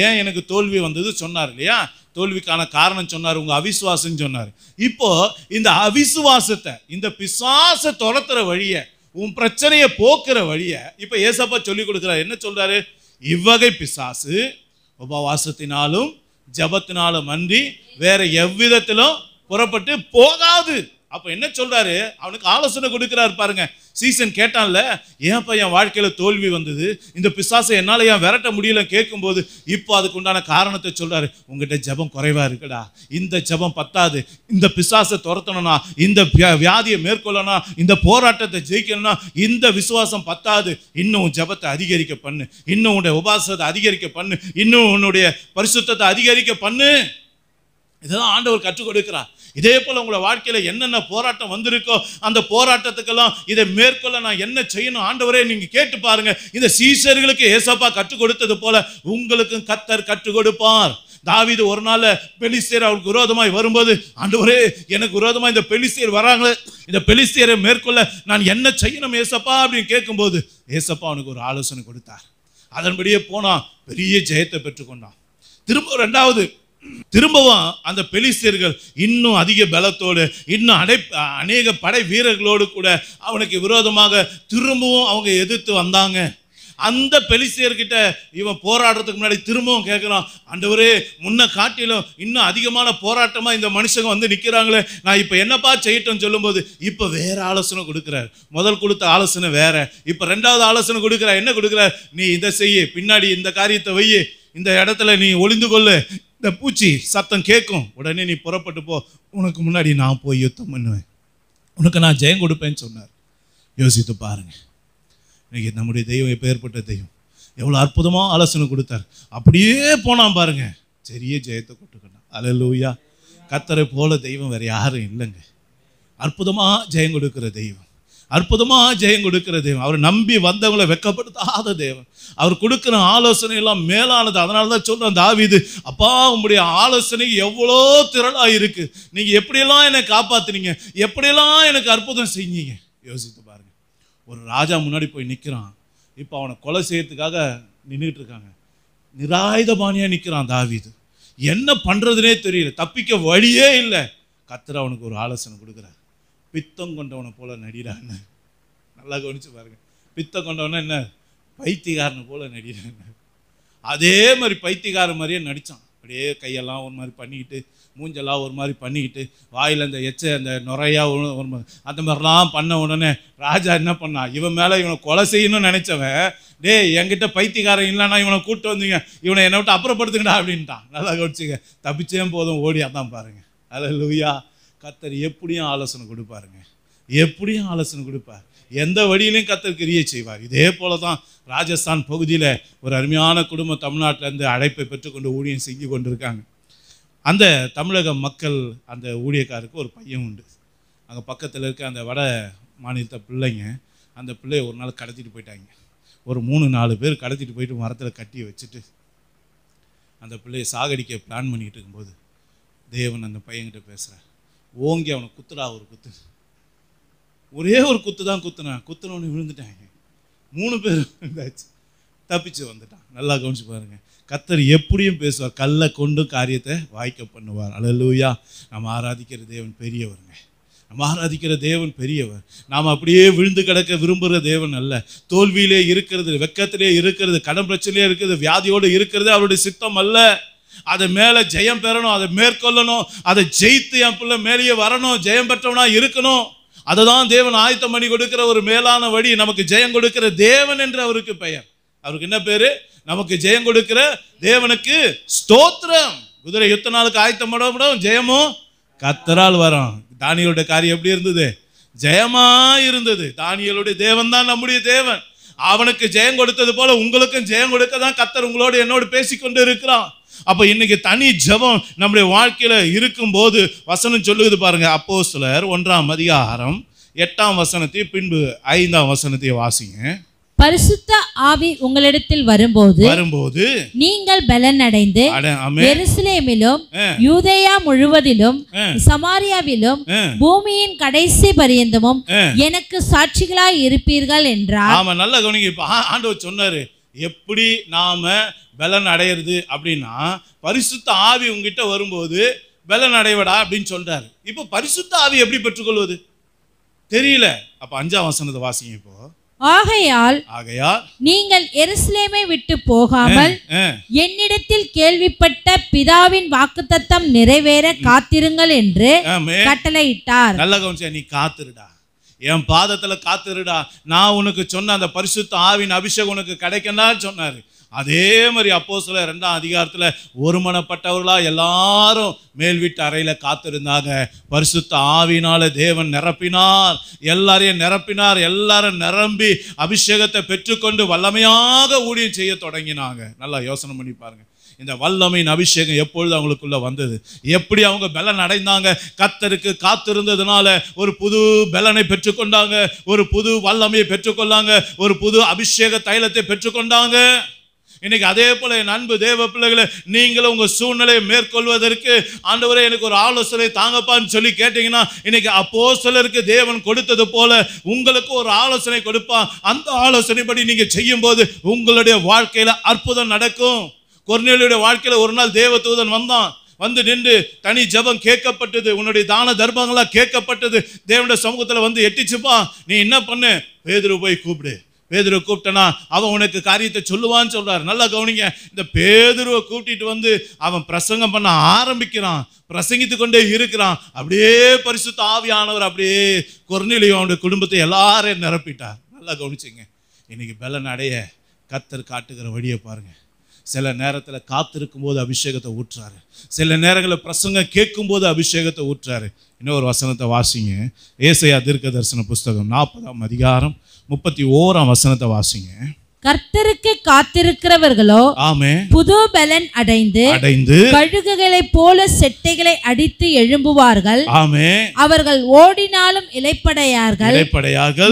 ஏன் எனக்கு தோல்வி வந்தது சொன்னார் இல்லையா? தோல்விக்கான காரணம் சொன்னார், உங்க அவிசுவாசம் சொன்னார். இப்போ இந்த அவிசுவாசத்தை, இந்த பிசாசை துரத்துற வழிய, உன் பிரச்சனையை போக்குற வழிய இப்ப ஏசப்பா சொல்லி கொடுக்கிறார். என்ன சொல்றாரு? இவ்வகை பிசாசு உபவாசத்தினாலும் ஜபத்தினாலும் அன்றி வேற எவ்விதத்திலும் புறப்பட்டு போகாது. அப்ப என்ன சொல்றாரு? அவனுக்கு ஆலோசனை கொடுக்கிறாரு. பாருங்க, சீசன் கேட்டான்ல, ஏன்ப்பா என் வாழ்க்கையில தோல்வி வந்தது, இந்த பிசாசை என்னால ஏன் விரட்ட முடியல கேட்கும்போது இப்போ அதுக்கு உண்டான காரணத்தை சொல்றாரு. உங்ககிட்ட ஜெபம் குறைவா இருக்குடா, இந்த ஜெபம் பத்தாது. இந்த பிசாசை துரத்தணும்னா, இந்த வியாதியை மேற்கொள்ளணும், இந்த போராட்டத்தை ஜெயிக்கணும்னா இந்த விசுவாசம் பத்தாது. இன்னும் ஜெபத்தை அதிகரிக்க பண்ணு, இன்னும் உன்னுடைய உபாசத்தை அதிகரிக்க பண்ணு, இன்னும் உன்னுடைய பரிசுத்தத்தை அதிகரிக்க பண்ணு. இதெல்லாம் ஆண்டவர் கற்றுக் கொடுக்கிறார். இதே போல உங்களோட வாழ்க்கையில என்னென்ன போராட்டம் வந்திருக்கோ அந்த போராட்டத்துக்கெல்லாம் இதை மேற்கொள்ள நான் என்ன செய்யணும் ஆண்டவரே நீங்க கேட்டு பாருங்க. இந்த சீஷர்களுக்கு ஏசப்பா கற்றுக் கொடுத்தது போல உங்களுக்கும் கர்த்தர் கற்றுக் கொடுப்பார். தாவீது ஒரு நாள் பெலிஸ்தியர் அவருக்கு விரோதமாய் வரும்போது, ஆண்டவரே எனக்கு விரோதமா இந்த பெலிஸ்தியர் வராங்களே, இந்த பெலிஸ்தியரை மேற்கொள்ள நான் என்ன செய்யணும் ஏசப்பா அப்படின்னு கேட்கும்போது ஏசப்பா அவனுக்கு ஒரு ஆலோசனை கொடுத்தார். அதன்படியே போனா பெரிய ஜெயத்தை பெற்றுக்கொண்டான். திரும்பவும் அந்த பெலிஸ்தியர்கள் இன்னும் அதிக பலத்தோடு, இன்னும் அநேக படை வீரர்களோடு கூட அவனுக்கு விரோதமாக திரும்பவும் அவங்க எதிர்த்து வந்தாங்க. அந்த பெலிஸ்தியர்கிட்ட இவன் போராடுறதுக்கு முன்னாடி திரும்பவும் கேட்கிறான், ஆண்டவரே முன்ன காட்டிலும் இன்னும் அதிகமான போராட்டமா இந்த மனுஷங்க வந்து நிக்கிறாங்களே, நான் இப்ப என்னப்பா செய்யட்டும் சொல்லும்போது இப்ப வேற ஆலோசனை கொடுக்கிறார். முதல் கொடுத்த ஆலோசனை வேற, இப்ப ரெண்டாவது ஆலோசனை கொடுக்கிறார். என்ன கொடுக்கிறார்? நீ இதை செய்ய, பின்னாடி இந்த காரியத்தை வைய, இந்த இடத்துல நீ ஒளிந்து கொள்ளு, இந்த பூச்சி சத்தம் கேட்கும், உடனே நீ புறப்பட்டு போ, உனக்கு முன்னாடி நான் போய் யுத்தம் பண்ணுவேன், உனக்கு நான் ஜெயம் கொடுப்பேன்னு சொன்னார். யோசித்து பாருங்க, இன்னைக்கு நம்முடைய தெய்வம் எப்பேற்பட்ட தெய்வம், எவ்வளோ அற்புதமாக ஆலோசனை கொடுத்தார். அப்படியே போனான் பாருங்க, பெரிய ஜெயத்தை கொடுத்துக்கணும். அல்லேலூயா. கர்த்தரை போல தெய்வம் வேற யாரும் இல்லைங்க. அற்புதமாக ஜெயம் கொடுக்கிற தெய்வம், அற்புதமாக ஜெயம் கொடுக்கிற தெய்வம். அவர் நம்பி வந்தவங்களை வெட்கப்படுத்தாத தேவன். அவர் கொடுக்கிற ஆலோசனை எல்லாம் மேலானது. அதனால தான் சொல்றேன், தாவீது, அப்பா உங்களுடைய ஆலோசனை எவ்வளோ திரளா இருக்கு, நீங்க எப்படியெல்லாம் என்னை காப்பாத்துனீங்க, எப்படியெல்லாம் எனக்கு அற்புதம் செஞ்சீங்க. யோசித்து பாருங்க, ஒரு ராஜா முன்னாடி போய் நிற்கிறான், இப்போ அவனை கொலை செய்யறதுக்காக நின்றுட்டு இருக்காங்க. நிராயுதபாணியா நிற்கிறான் தாவீது, என்ன பண்றதுனே தெரியல, தப்பிக்க வழியே இல்லை. கர்த்தர் அவனுக்கு ஒரு ஆலோசனை கொடுக்குறார், பித்தம் கொண்டவனை போல நடிறான்னு. நல்லா கவனிச்சு பாருங்க, பித்தம் கொண்டவன என்ன, பைத்தியக்காரனை போல நடிறான்னு. அதே மாதிரி பைத்தியக்காரன் மாதிரியே நடித்தான். அப்படியே கையெல்லாம் ஒரு மாதிரி பண்ணிக்கிட்டு, மூஞ்செல்லாம் ஒரு மாதிரி பண்ணிக்கிட்டு, வாயில் அந்த அந்த நுரையா ஒரு அந்த மாதிரிலாம் பண்ண உடனே ராஜா என்ன பண்ணான், இவன் மேலே இவனை கொலை செய்யணும்னு நினைச்சவன், டே என்கிட்ட பைத்தியக்காரன் இல்லைன்னா இவனை கூப்பிட்டு வந்தீங்க, இவனை என்னை விட்டு அப்புறப்படுத்துங்கடா அப்படின்ட்டான். நல்லா கவனிச்சுங்க, தப்பிச்சே போதும் ஓடியாதான் பாருங்க. அல்லேலூயா. கர்த்தர் எப்படியும் ஆலோசனை கொடுப்பாருங்க, எப்படியும் ஆலோசனை கொடுப்பார், எந்த வழியிலையும் கர்த்தர் கிரியை செய்வார். இதே போல தான் ராஜஸ்தான் பகுதியில் ஒரு அருமையான குடும்பம் தமிழ்நாட்டிலேருந்து அழைப்பை பெற்றுக்கொண்டு ஊழியம் செஞ்சு கொண்டிருக்காங்க. அந்த தமிழக மக்கள், அந்த ஊழியக்காருக்கு ஒரு பையன் உண்டு. அங்கே பக்கத்தில் இருக்க அந்த வட மாநிலத்தை பிள்ளைங்க அந்த பிள்ளையை ஒரு நாள் கடத்திட்டு போயிட்டாங்க. ஒரு 3-4 பேர் கடத்திட்டு போயிட்டு மரத்தில் கட்டி வச்சுட்டு அந்த பிள்ளையை சாகடிக்க பிளான் பண்ணிக்கிட்டு இருக்கும்போது தேவன் அந்த பையன்கிட்ட பேசுகிறார், ஓங்கி அவனை குத்துடா ஒரு குத்து. ஒரே ஒரு குத்து தான் குத்துனவனு விழுந்துட்டாங்க. 3 பேர் இருந்தாச்சு, தப்பிச்சு வந்துட்டான். நல்லா கவனிச்சு பாருங்க, கர்த்தர் எப்படியும் பேசுவார். கல்லை கொண்டு காரியத்தை வாய்க்க பண்ணுவார். அல்லேலூயா. நம்ம ஆராதிக்கிற தேவன் பெரியவருங்க. நம்ம ஆராதிக்கிற தேவன் பெரியவர். நாம் அப்படியே விழுந்து கிடக்க விரும்புகிற தேவன் அல்ல. தோல்வியிலே இருக்கிறது, வெக்கத்திலே இருக்கிறது, கடன் பிரச்சனையே இருக்கிறது, வியாதியோடு இருக்கிறது அவருடைய சித்தம் அல்ல. அதை மேலே ஜெயம் பெறணும், அதை மேற்கொள்ளணும், அதை ஜெயித்து என் பிள்ளை மேலேயே வரணும், ஜெயம் பெற்றவனா இருக்கணும். அதுதான் தேவன் ஆயத்தம் பண்ணி கொடுக்கிற ஒரு மேலான வழி. நமக்கு ஜெயம் கொடுக்கிற தேவன் என்று அவருக்கு பெயர். அவருக்கு என்ன பேரு? நமக்கு ஜெயம் கொடுக்கிற தேவனுக்கு ஸ்தோத்திரம். குதிரை யுத்த நாளுக்கு ஆயத்தம் பண்ண ஜெயமும் கர்த்தரால் வரும். தானியேலுடைய காரியம் எப்படி இருந்தது? ஜெயமா இருந்தது. தானியேலுடைய தேவன் தான் நம்முடைய தேவன். அவனுக்கு ஜெயம் கொடுத்தது போல உங்களுக்கும் ஜெயம் கொடுக்க தான் கர்த்தர் உங்களோடு என்னோடு பேசிக்கொண்டு இருக்கிறான். அப்ப இன்னைக்கு தனி ஜெபம் நம்முடைய வாழ்க்கையில இருக்கும்போது வசனம் சொல்லுது பாருங்க. அப்போஸ்தலர் 1ஆம் அதிகாரம் 8ஆம் வசனத்தை பின்பு 5ஆம் வசனத்தை வாசிங்க. பரிசுத்த ஆவி உங்களிடத்தில் வரும்போது நீங்கள் பலன் அடைந்து எருசலேமிலும் யூதேயா முழுவதிலும் சமாரியாவிலும் பூமியின் கடைசி பரியந்தமும் எனக்கு சாட்சிகளாய் இருப்பீர்கள் என்றார். ஆமா, நல்ல கவனிங்க. இப்ப ஆண்டவர் சொன்னாரு எப்படி நாம பலன் அடையிறது அப்படின்னா, பரிசுத்த ஆவி உங்ககிட்ட வரும்போது பலன் அடைவடா அப்படின்னு சொல்றாரு. இப்போ பரிசுத்த ஆவி எப்படி பெற்றுக்கொள்வது தெரியல. அப்ப 5ஆம் வசனத்தை வாசிங்க. இப்போ ஆகையால் நீங்கள் எருசலேமை விட்டு போகாமல் என்னிடத்தில் கேள்விப்பட்ட பிதாவின் வாக்குத்தத்தம் நிறைவேற காத்திருங்கள் என்று கட்டளையிட்டார். நல்ல கவனிச்சா, நீ காத்திருடா, என் பாதத்துல காத்திருடா. நான் உனக்கு சொன்ன அந்த பரிசுத்த ஆவின் அபிஷேகம் உனக்கு கிடைக்கணும்னு சொன்னாரு. அதே மாதிரி அப்போஸ்தலர் 2ஆம் அதிகாரத்துல ஒருமனப்பட்டவர்களா எல்லாரும் மேல் வீட்டு அறையில காத்திருந்தாங்க. பரிசுத்த ஆவியினால தேவன் நிரப்பினார், எல்லாரையும் நிரப்பினார். எல்லாரும் நிரம்பி அபிஷேகத்தை பெற்றுக்கொண்டு வல்லமையாக ஊழியம் செய்ய தொடங்கினாங்க. நல்லா யோசனை பண்ணி பாருங்க. இந்த வல்லமையின் அபிஷேகம் எப்பொழுது அவங்களுக்குள்ள வந்தது, எப்படி அவங்க பலன் அடைந்தாங்க? கர்த்தருக்கு காத்திருந்ததுனால ஒரு புது பலனை பெற்றுக்கொண்டாங்க, ஒரு புது வல்லமையை பெற்றுக்கொண்டாங்க, ஒரு புது அபிஷேக தைலத்தை பெற்றுக்கொண்டாங்க. இன்னைக்கு அதே போல என் அன்பு தேவ பிள்ளைகளை, நீங்களும் உங்க சூழ்நிலையை மேற்கொள்வதற்கு ஆண்டவரே எனக்கு ஒரு ஆலோசனை தாங்கப்பான்னு சொல்லி கேட்டீங்கன்னா, இன்னைக்கு அப்போஸ்தலருக்கு தேவன் கொடுத்தது போல உங்களுக்கு ஒரு ஆலோசனை கொடுப்பான். அந்த ஆலோசனைப்படி நீங்க செய்யும் போது உங்களுடைய வாழ்க்கையில அற்புதம் நடக்கும். கொர்நேலியுடைய வாழ்க்கையில ஒரு நாள் தேவதூதன் வந்தான். வந்து நின்று தனி ஜெபம் கேட்கப்பட்டது, உன்னுடைய தான தர்மங்களா கேட்கப்பட்டது. தேவனுடைய சமூகத்துல வந்து எட்டிச்சுப்பா, நீ என்ன பண்ணு? பேதுரு போய் கூப்பிடு. பேதுருவை கூப்பிட்டனா அவன் உனக்கு காரியத்தை சொல்லுவான்னு சொல்றாரு. நல்லா கவனிங்க. இந்த பேதுருவை கூட்டிட்டு வந்து அவன் பிரசங்கம் பண்ண ஆரம்பிக்கிறான், பிரசங்கித்து கொண்டே இருக்கிறான். அப்படியே பரிசுத்த ஆவியானவர் அப்படியே கொர்நேலியும் அவனுடைய குடும்பத்தை எல்லாரையும் நிரப்பிட்டார். நல்லா கவனிச்சுங்க. இன்னைக்கு பலன் அடைய கர்த்தர் காட்டுகிற வழியை பாருங்க. சில நேரத்தில் காத்திருக்கும் போது அபிஷேகத்தை ஊற்றுறாரு, சில நேரங்களில் பிரசங்கம் கேட்கும் போது அபிஷேகத்தை ஊற்றுறாரு. இன்னொரு வசனத்தை வாசிங்க. ஏசாயா தீர்க்க தரிசன புஸ்தகம் 40ஆம் அதிகாரம் 31ஆம் வசனத்தை வாசிங்க. கர்த்தருக்கு காத்திருக்கிறவர்களோ புது பலன் அடைந்து கழுகுகளை போல செட்டைகளை அடித்து எழும்புவார்கள். அவர்கள் ஓடினாலும் இளைப்படையார்கள்,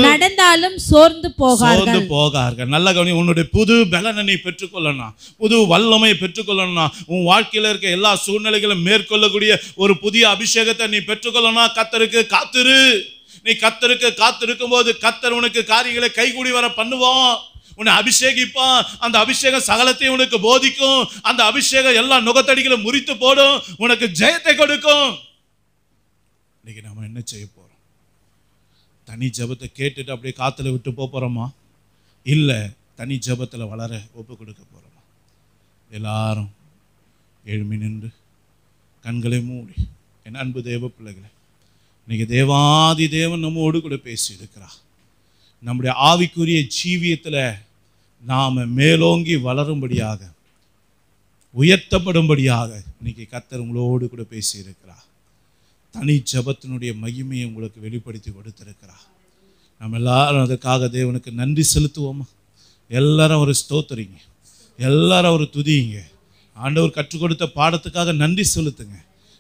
நடந்தாலும் சோர்ந்து போகார்கள். நல்ல கவனி. உன்னுடைய புது பலனை நீ பெற்றுக்கொள்ளணும், புது வல்லமையை பெற்றுக்கொள்ளணும். உன் வாழ்க்கையில இருக்க எல்லா சூழ்நிலைகளும் மேற்கொள்ளக்கூடிய ஒரு புதிய அபிஷேகத்தை நீ பெற்றுக்கொள்ளணும். கர்த்தருக்கு காத்திரு. நீ கர்த்தருக்கு காத்திருக்கும் போது கர்த்தர் உனக்கு காரியங்களை கைகூடி வர பண்ணுவான், உன்னை அபிஷேகிப்பான். அந்த அபிஷேகம் சகலத்தையும் உனக்கு போதிக்கும். அந்த அபிஷேகம் எல்லா நுகத்தடிகளும் முறித்து போடும், உனக்கு ஜெயத்தை கொடுக்கும். இன்னைக்கு நாம என்ன செய்ய போறோம்? தனி ஜெபத்தை கேட்டுட்டு அப்படியே காத்துல விட்டு போறோமா? இல்ல தனி ஜெபத்துல வளர ஒப்பு கொடுக்க போறோமா? எல்லாரும் எழும்பி நின்று கண்களை மூடி, என் அன்பு தேவ பிள்ளைகளை, இன்னைக்கு தேவாதி தேவன் நம்மோடு கூட பேசி இருக்கிறார். நம்முடைய ஆவிக்குரிய ஜீவியத்தில் நாம் மேலோங்கி வளரும்படியாக, உயர்த்தப்படும்படியாக இன்னைக்கு கர்த்தர் உங்களோடு கூட பேசி இருக்கிறார். தனி ஜெபத்தினுடைய மகிமையை உங்களுக்கு வெளிப்படுத்தி கொடுத்திருக்கிறார். நம்ம எல்லாரும் அதற்காக தேவனுக்கு நன்றி செலுத்துவோமா? எல்லாரும் ஒரு ஸ்தோத்திரிங்க, எல்லாரும் ஒரு துதிங்க. ஆண்டவர் கற்றுக் கொடுத்த பாடத்துக்காக நன்றி செலுத்துங்க,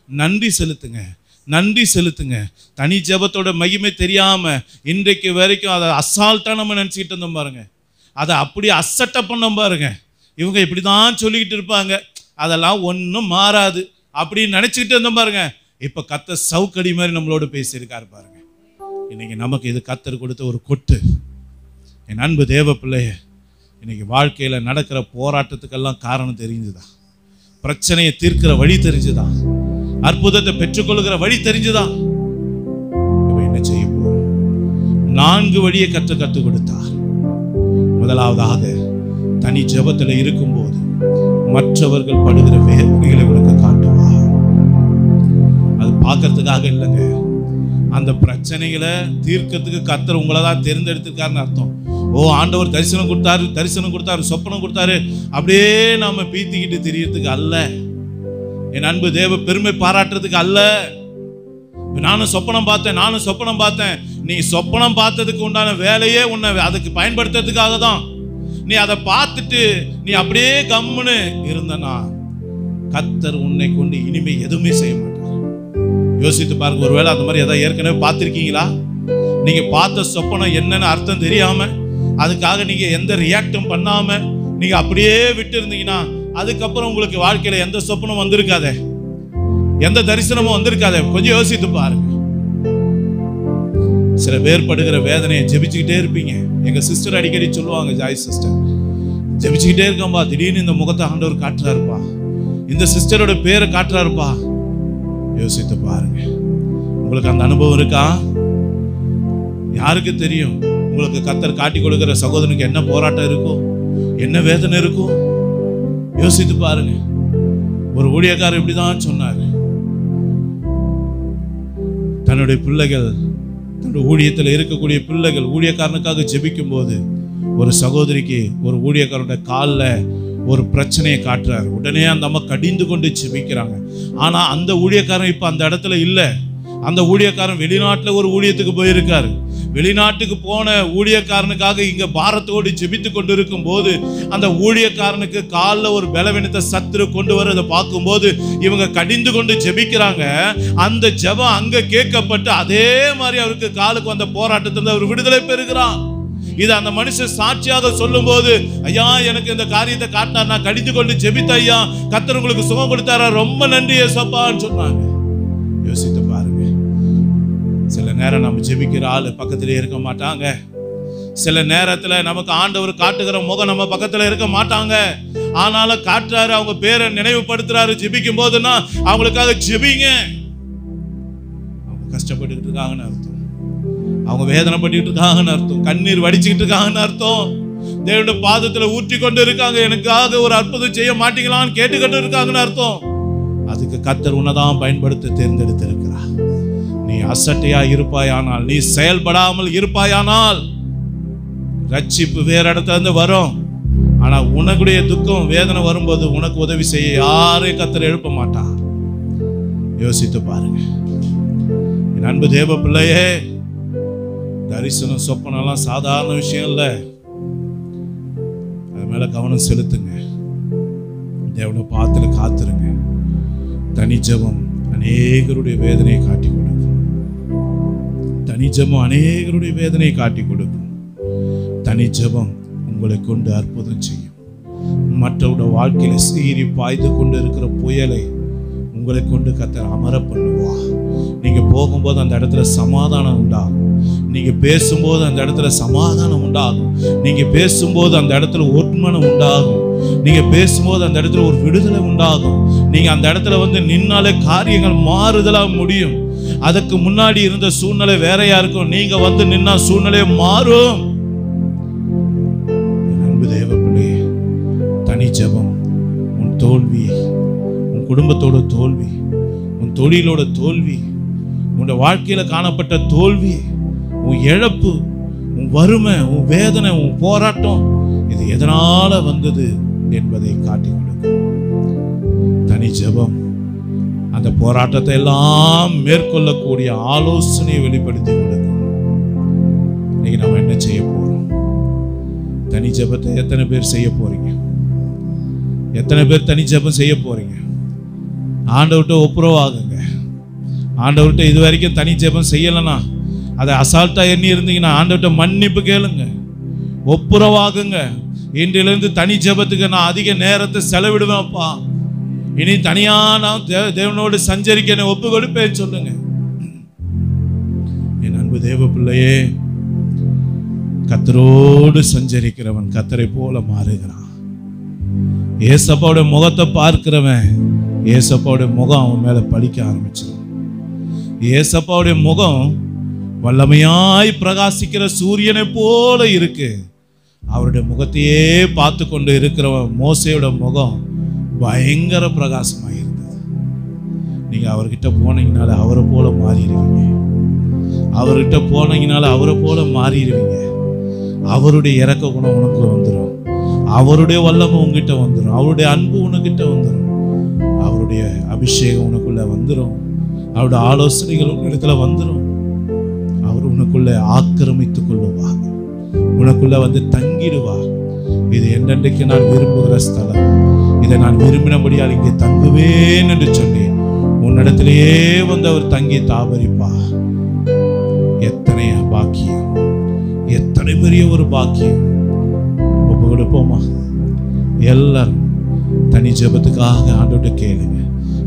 நன்றி செலுத்துங்க, நன்றி செலுத்துங்க. தனி ஜெபத்தோட மகிமை தெரியாம இன்றைக்கு வரைக்கும் அதை அசால்ட்டா நம்ம நினச்சிக்கிட்டு இருந்தோம் பாருங்க. அதை அப்படி அசட்டை பண்ணோம் பாருங்க. இவங்க இப்படிதான் சொல்லிக்கிட்டு இருப்பாங்க, அதெல்லாம் ஒன்றும் மாறாது அப்படின்னு நினைச்சுக்கிட்டு இருந்தோம் பாருங்க. இப்ப கர்த்தர் சவுக்கடி மாதிரி நம்மளோட பேசியிருக்காரு பாருங்க. இன்னைக்கு நமக்கு இது கர்த்தர் கொடுத்த ஒரு கொட்டு. என் அன்பு தேவ பிள்ளைய, இன்னைக்கு வாழ்க்கையில நடக்கிற போராட்டத்துக்கெல்லாம் காரணம் தெரிஞ்சுதா? பிரச்சனையை தீர்க்கிற வழி தெரிஞ்சுதா? அற்புதத்தை பெற்றுக்கொள்கிற வழி தெரிஞ்சுதா? என்ன செய்ய போறோம்? 4 வழியை கற்றுக் கொடுத்தார். முதலாவதாக தனி ஜெபத்தில் இருக்கும்போது மற்றவர்கள் படுகிற வேதனைகளை உனக்கு காட்டுவார். அது பார்க்கறதுக்காக இல்லைங்க, அந்த பிரச்சனைகளை தீர்க்கிறதுக்கு கர்த்தர் உங்களை தான் தேர்ந்தெடுத்திருக்காருன்னு அர்த்தம். ஆண்டவர் தரிசனம் கொடுத்தாரு, சொப்பனம் கொடுத்தாரு, அப்படியே நாம பீத்திக்கிட்டு திரியறதுக்கு அல்ல. என் அன்பு தேவ பெருமை பாராட்டுறதுக்கு அல்ல. நானும் சொப்பனம் பார்த்தேன். நீ சொப்பனம் பார்த்ததுக்கு உண்டான வேலையே உன்னை அதுக்கு பயன்படுத்துறதுக்காக தான். நீ அதை பார்த்துட்டு நீ அப்படியே கம்முன்னு இருந்தனா கர்த்தர் உன்னை கொண்டு இனிமே எதுவுமே செய்ய மாட்டார். யோசித்து பாருங்க, ஒருவேளை அந்த மாதிரி ஏதாவது ஏற்கனவே பார்த்துருக்கீங்களா? நீங்க பார்த்த சொப்பனம் என்னன்னு அர்த்தம் தெரியாம, அதுக்காக நீங்க எந்த ரியாக்டும் பண்ணாம நீங்க அப்படியே விட்டு இருந்தீங்கன்னா, அதுக்கப்புறம் உங்களுக்கு வாழ்க்கையில எந்த சொப்பனம் வந்திருக்காதே, எந்த தரிசனமும் வந்திருக்காதே. கொஞ்சம் யோசித்து பாருங்க. சில பேர் படுகிற வேதனையை ஜெபிச்சுக்கிட்டே இருப்பீங்க. எங்க சிஸ்டர் அடிக்கடி சொல்லுவாங்க, ஜாய் சிஸ்டர், ஜெபிச்சுக்கிட்டே இருக்கம்பா, திடீர்னு இந்த முகத்தை ஆண்டவர் காட்டுறாருப்பா, இந்த சிஸ்டரோட பேரை காட்டுறாருப்பா. யோசித்து பாருங்க, உங்களுக்கு அந்த அனுபவம் இருக்கா? யாருக்கு தெரியும் உங்களுக்கு கர்த்தர் காட்டி கொடுக்கிற சகோதரனுக்கு என்ன போராட்டம் இருக்கும், என்ன வேதனை இருக்கும்? யோசித்து பாருங்க. ஒரு ஊழியக்காரர் இப்படிதான் சொன்னாரு. தன்னுடைய பிள்ளைகள், தன்னுடைய ஊழியத்தில் இருக்கக்கூடிய பிள்ளைகள் ஊழியக்காரனுக்காக ஜெபிக்கும் போது ஒரு சகோதரிக்கு ஒரு ஊழியக்காரனுடைய காலில் ஒரு பிரச்சனையை காட்டுறாரு. உடனே அந்த அம்மா கடிந்து கொண்டு ஜெபிக்கிறாங்க. ஆனா அந்த ஊழியக்காரன் இப்ப அந்த இடத்துல இல்லை. அந்த ஊழியக்காரன் வெளிநாட்டுல ஒரு ஊழியத்துக்கு போயிருக்காரு. வெளிநாட்டுக்கு போன ஊழியக்காரனுக்காக இங்க பாரத்தோடு ஜெபித்து கொண்டு இருக்கும் போது அந்த ஊழியக்காரனுக்கு காலில் ஒரு பலவீனத்தை சத்துரு கொண்டு வரதை பார்க்கும்போது இவங்க கடிந்து கொண்டு ஜெபிக்கிறாங்க. அந்த ஜெபம் அங்க கேட்கப்பட்டு அதே மாதிரி அவருக்கு காலுக்கு வந்த போராட்டத்திலிருந்து அவர் விடுதலை பெறுகிறார். இது அந்த மனுஷன் சாட்சியாக சொல்லும் போது, ஐயா எனக்கு இந்த காரியத்தை காட்டினார், நான் கடிந்து கொண்டு ஜெபித்த ஐயா, கர்த்தர் உங்களுக்கு சுகம் கொடுத்தாரா, ரொம்ப நன்றி ஏசப்பான்னு சொன்னாங்க. யோசித்து பாருங்க. சில நேரம் நம்ம ஜெபிக்கிற ஆளு பக்கத்திலே இருக்க மாட்டாங்க. சில நேரத்துல நமக்கு ஆண்டவர் காட்டுகிற முகம் நம்ம பக்கத்துல இருக்க மாட்டாங்க. ஆனாலும் காட்டுறாரு, அவங்க பேரை நினைவுபடுத்துறாரு. ஜெபிக்கும் போதுன்னா அவங்களுக்காக ஜெபிங்க. அவங்க கஷ்டப்பட்டுக்கிட்டு இருக்காங்கன்னு அர்த்தம், அவங்க வேதனைப்பட்டு இருக்காங்கன்னு அர்த்தம், கண்ணீர் வடிச்சுக்கிட்டு இருக்காங்கன்னு அர்த்தம், தேவனுடைய பாதத்துல ஊற்றி கொண்டு இருக்காங்க, எனக்காக ஒரு அற்புதம் செய்ய மாட்டீங்களான்னு கேட்டுக்கிட்டு இருக்காங்கன்னு அர்த்தம். அதுக்கு கர்த்தர் உன்னதான் பயன்படுத்த தேர்ந்தெடுத்து இருக்கிறார். நீ அசட்டையா இருப்பாயானால், நீ செயல்படாமல் இருப்பாயானால் ரட்சிப்பு வேற இடத்துல இருந்து வரும். ஆனா உனக்குடைய துக்கம் வேதனை வரும்போது உனக்கு உதவி செய்ய யாரையும் கர்த்தர் எழுப்ப மாட்டார். யோசித்து பாருங்க. என் அன்பு தேவ பிள்ளையே, தரிசனம் சொப்பனெல்லாம் சாதாரண விஷயம் இல்லை. அது மேல கவனம் செலுத்துங்க. தேவனை பார்த்துல காத்துருங்க. தனி ஜெபம் அநேகருடைய வேதனையை காட்டி கொடுக்கும். தனி ஜெபம் அநேகருடைய வேதனையை காட்டி கொடுக்கும். தனி ஜெபம் உங்களை கொண்டு அற்புதம் செய்யும். மற்றவருடைய வாழ்க்கையில சீறி பாய்ந்து கொண்டு இருக்கிற புயலை உங்களை கொண்டு கர்த்தர் அமர பண்ணுவா. நீங்க போகும்போது அந்த இடத்துல சமாதானம் உண்டாகும். நீங்க பேசும்போது அந்த இடத்துல சமாதானம் உண்டாகும். நீங்க பேசும்போது அந்த இடத்துல ஒற்றுமனம் உண்டாகும். நீங்க பேசும்போது அந்த இடத்துல ஒரு விடுதலை உண்டாகும். நீங்க அந்த இடத்துல வந்து நின்னாலே காரியங்கள் மாறுதலா முடியும். அதுக்கு முன்னாடி இருந்த சூழ்நிலை வேறையா இருக்கும். நீங்க வந்து நின்னா சூழ்நிலை மாறும். அன்பு தேவ பிள்ளையே, தனி ஜெபம் உன் தோல்வி, உன் குடும்பத்தோட தோல்வி, உன் தொழிலோட தோல்வி, உன் வாழ்க்கையில காணப்பட்ட தோல்வி, உன் இழப்பு, உன் வறுமை, உன் வேதனை, உன் போராட்டம், இது எதனால வந்தது என்பதை காட்டி கொடுக்கும். தனி ஜெபம் அந்த போராட்டத்தை எல்லாம் மேற்கொள்ளக்கூடிய ஆலோசனையை வெளிப்படுத்தி கொடுக்கும். இன்னைக்கு நம்ம என்ன செய்ய போறோம்? தனி ஜெபத்தை எத்தனை பேர் செய்ய போறீங்க? எத்தனை பேர் தனி ஜெபம் செய்ய போறீங்க? ஆண்டவர்கிட்ட ஒப்புரவாகுங்க. ஆண்டவர்கிட்ட இது வரைக்கும் தனி ஜெபம் செய்யலைன்னா அதை அசால்ட்டா எண்ணி இருந்தீங்கன்னா ஆண்டவர்கிட்ட மன்னிப்பு கேளுங்க, ஒப்புரவாகுங்க. இன்றிலிருந்து தனி ஜெபத்துக்கு நான் அதிக நேரத்தை செலவிடுவேன்ப்பா, இனி தனியா நான் தேவனோடு சஞ்சரிக்க என்னை ஒப்பு கொடுப்பேன்னு சொல்லுங்க. என் அன்பு தேவ பிள்ளையே, கர்த்தரோடு சஞ்சரிக்கிறவன் கர்த்தரை போல மாறுகிறான். ஏசப்பாவுடைய முகத்தை பார்க்கிறவன் ஏசப்பாவுடைய முகம் அவன் மேல பலிக்க ஆரம்பிச்சிடும். ஏசப்பாவுடைய முகம் வல்லமையாய் பிரகாசிக்கிற சூரியனை போல இருக்கு. அவருடைய முகத்தையே பார்த்து கொண்டு இருக்கிறவன் மோசேயோட முகம் பயங்கர பிரகாசமாக இருந்தது. நீங்க அவர்கிட்ட போனீங்கனால அவரை போல மாறிடுவீங்க. அவர்கிட்ட போனீங்கனால அவரை போல மாறிடுவீங்க. அவருடைய இறக்க குணம் உனக்கு வந்துடும். அவருடைய வல்லமை உங்ககிட்ட வந்துடும். அவருடைய அன்பு உனக்கிட்ட வந்துடும். அவருடைய அபிஷேகம் உனக்குள்ள வந்துடும். அவருடைய ஆலோசனைகள் உன்னிடத்துல வந்துடும். அவர் உனக்குள்ள ஆக்கிரமித்துக் கொள்ளுவார். உனக்குள்ள வந்து தங்கிடுவார். இது என்றென்றைக்கு நான் விரும்புகிற ஸ்தலம். இதை நான் விரும்பினபடியால் இங்கே தங்குவேன் என்று சொல்லி உன்னிடத்திலேயே வந்து அவர் தங்கி தாபரிப்பார். எத்தனை பாக்கியம், எத்தனை பெரிய ஒரு பாக்கியம். ஒப்பு கொடுப்போமா? எல்லாரும் தனி ஜெபத்துக்காக ஆண்டவர்கிட்ட கேளுங்க.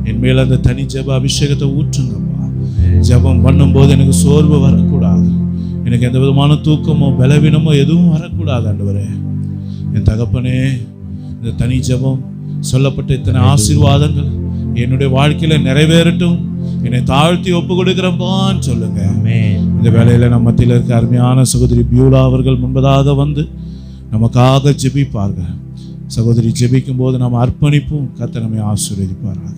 என் மேல அந்த தனி ஜெப அபிஷேகத்தை ஊற்றுங்கப்பா. ஜெபம் பண்ணும்போது எனக்கு சோர்வு வரக்கூடாது. எனக்கு எந்த விதமான தூக்கமோ பலவீனமோ எதுவும் வரக்கூடாது. ஆண்டவரே, என் தகப்பனே, இந்த தனி ஜெபம் சொல்லப்பட்ட இத்தனை ஆசீர்வாதங்கள் என்னுடைய வாழ்க்கையில நிறைவேறட்டும். என்னை தாழ்த்தி ஒப்பு கொடுக்கிறப்பான்னு சொல்லுங்க. இந்த வேளையில நம்ம மத்தியில் இருக்க அருமையான சகோதரி பியூலா அவர்கள் முன்பதாக வந்து நமக்காக ஜெபிப்பார்கள். சகோதரி ஜெபிக்கும் போது நாம் அர்ப்பணிப்போம். கர்த்தர் நம்மை ஆசீர்வதிப்பாராக.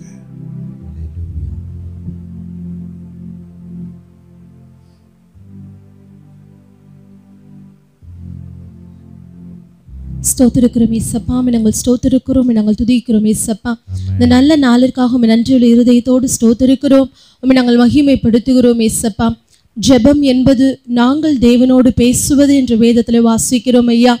ஸ்தோத்திருக்கிறோம் ஏசப்பா, நாங்கள் ஸ்தோத்திருக்கிறோம், நாங்கள் துதிக்கிறோம் ஏசப்பா. இந்த நல்ல நாளிற்காக நன்றியுள்ள இருதயத்தோடு ஸ்தோத்திருக்கிறோம், நாங்கள் மகிமைப்படுத்துகிறோம் ஏசப்பா. ஜெபம் என்பது நாங்கள் தேவனோடு பேசுவது என்று வேதத்தில் வாசிக்கிறோம் ஐயா.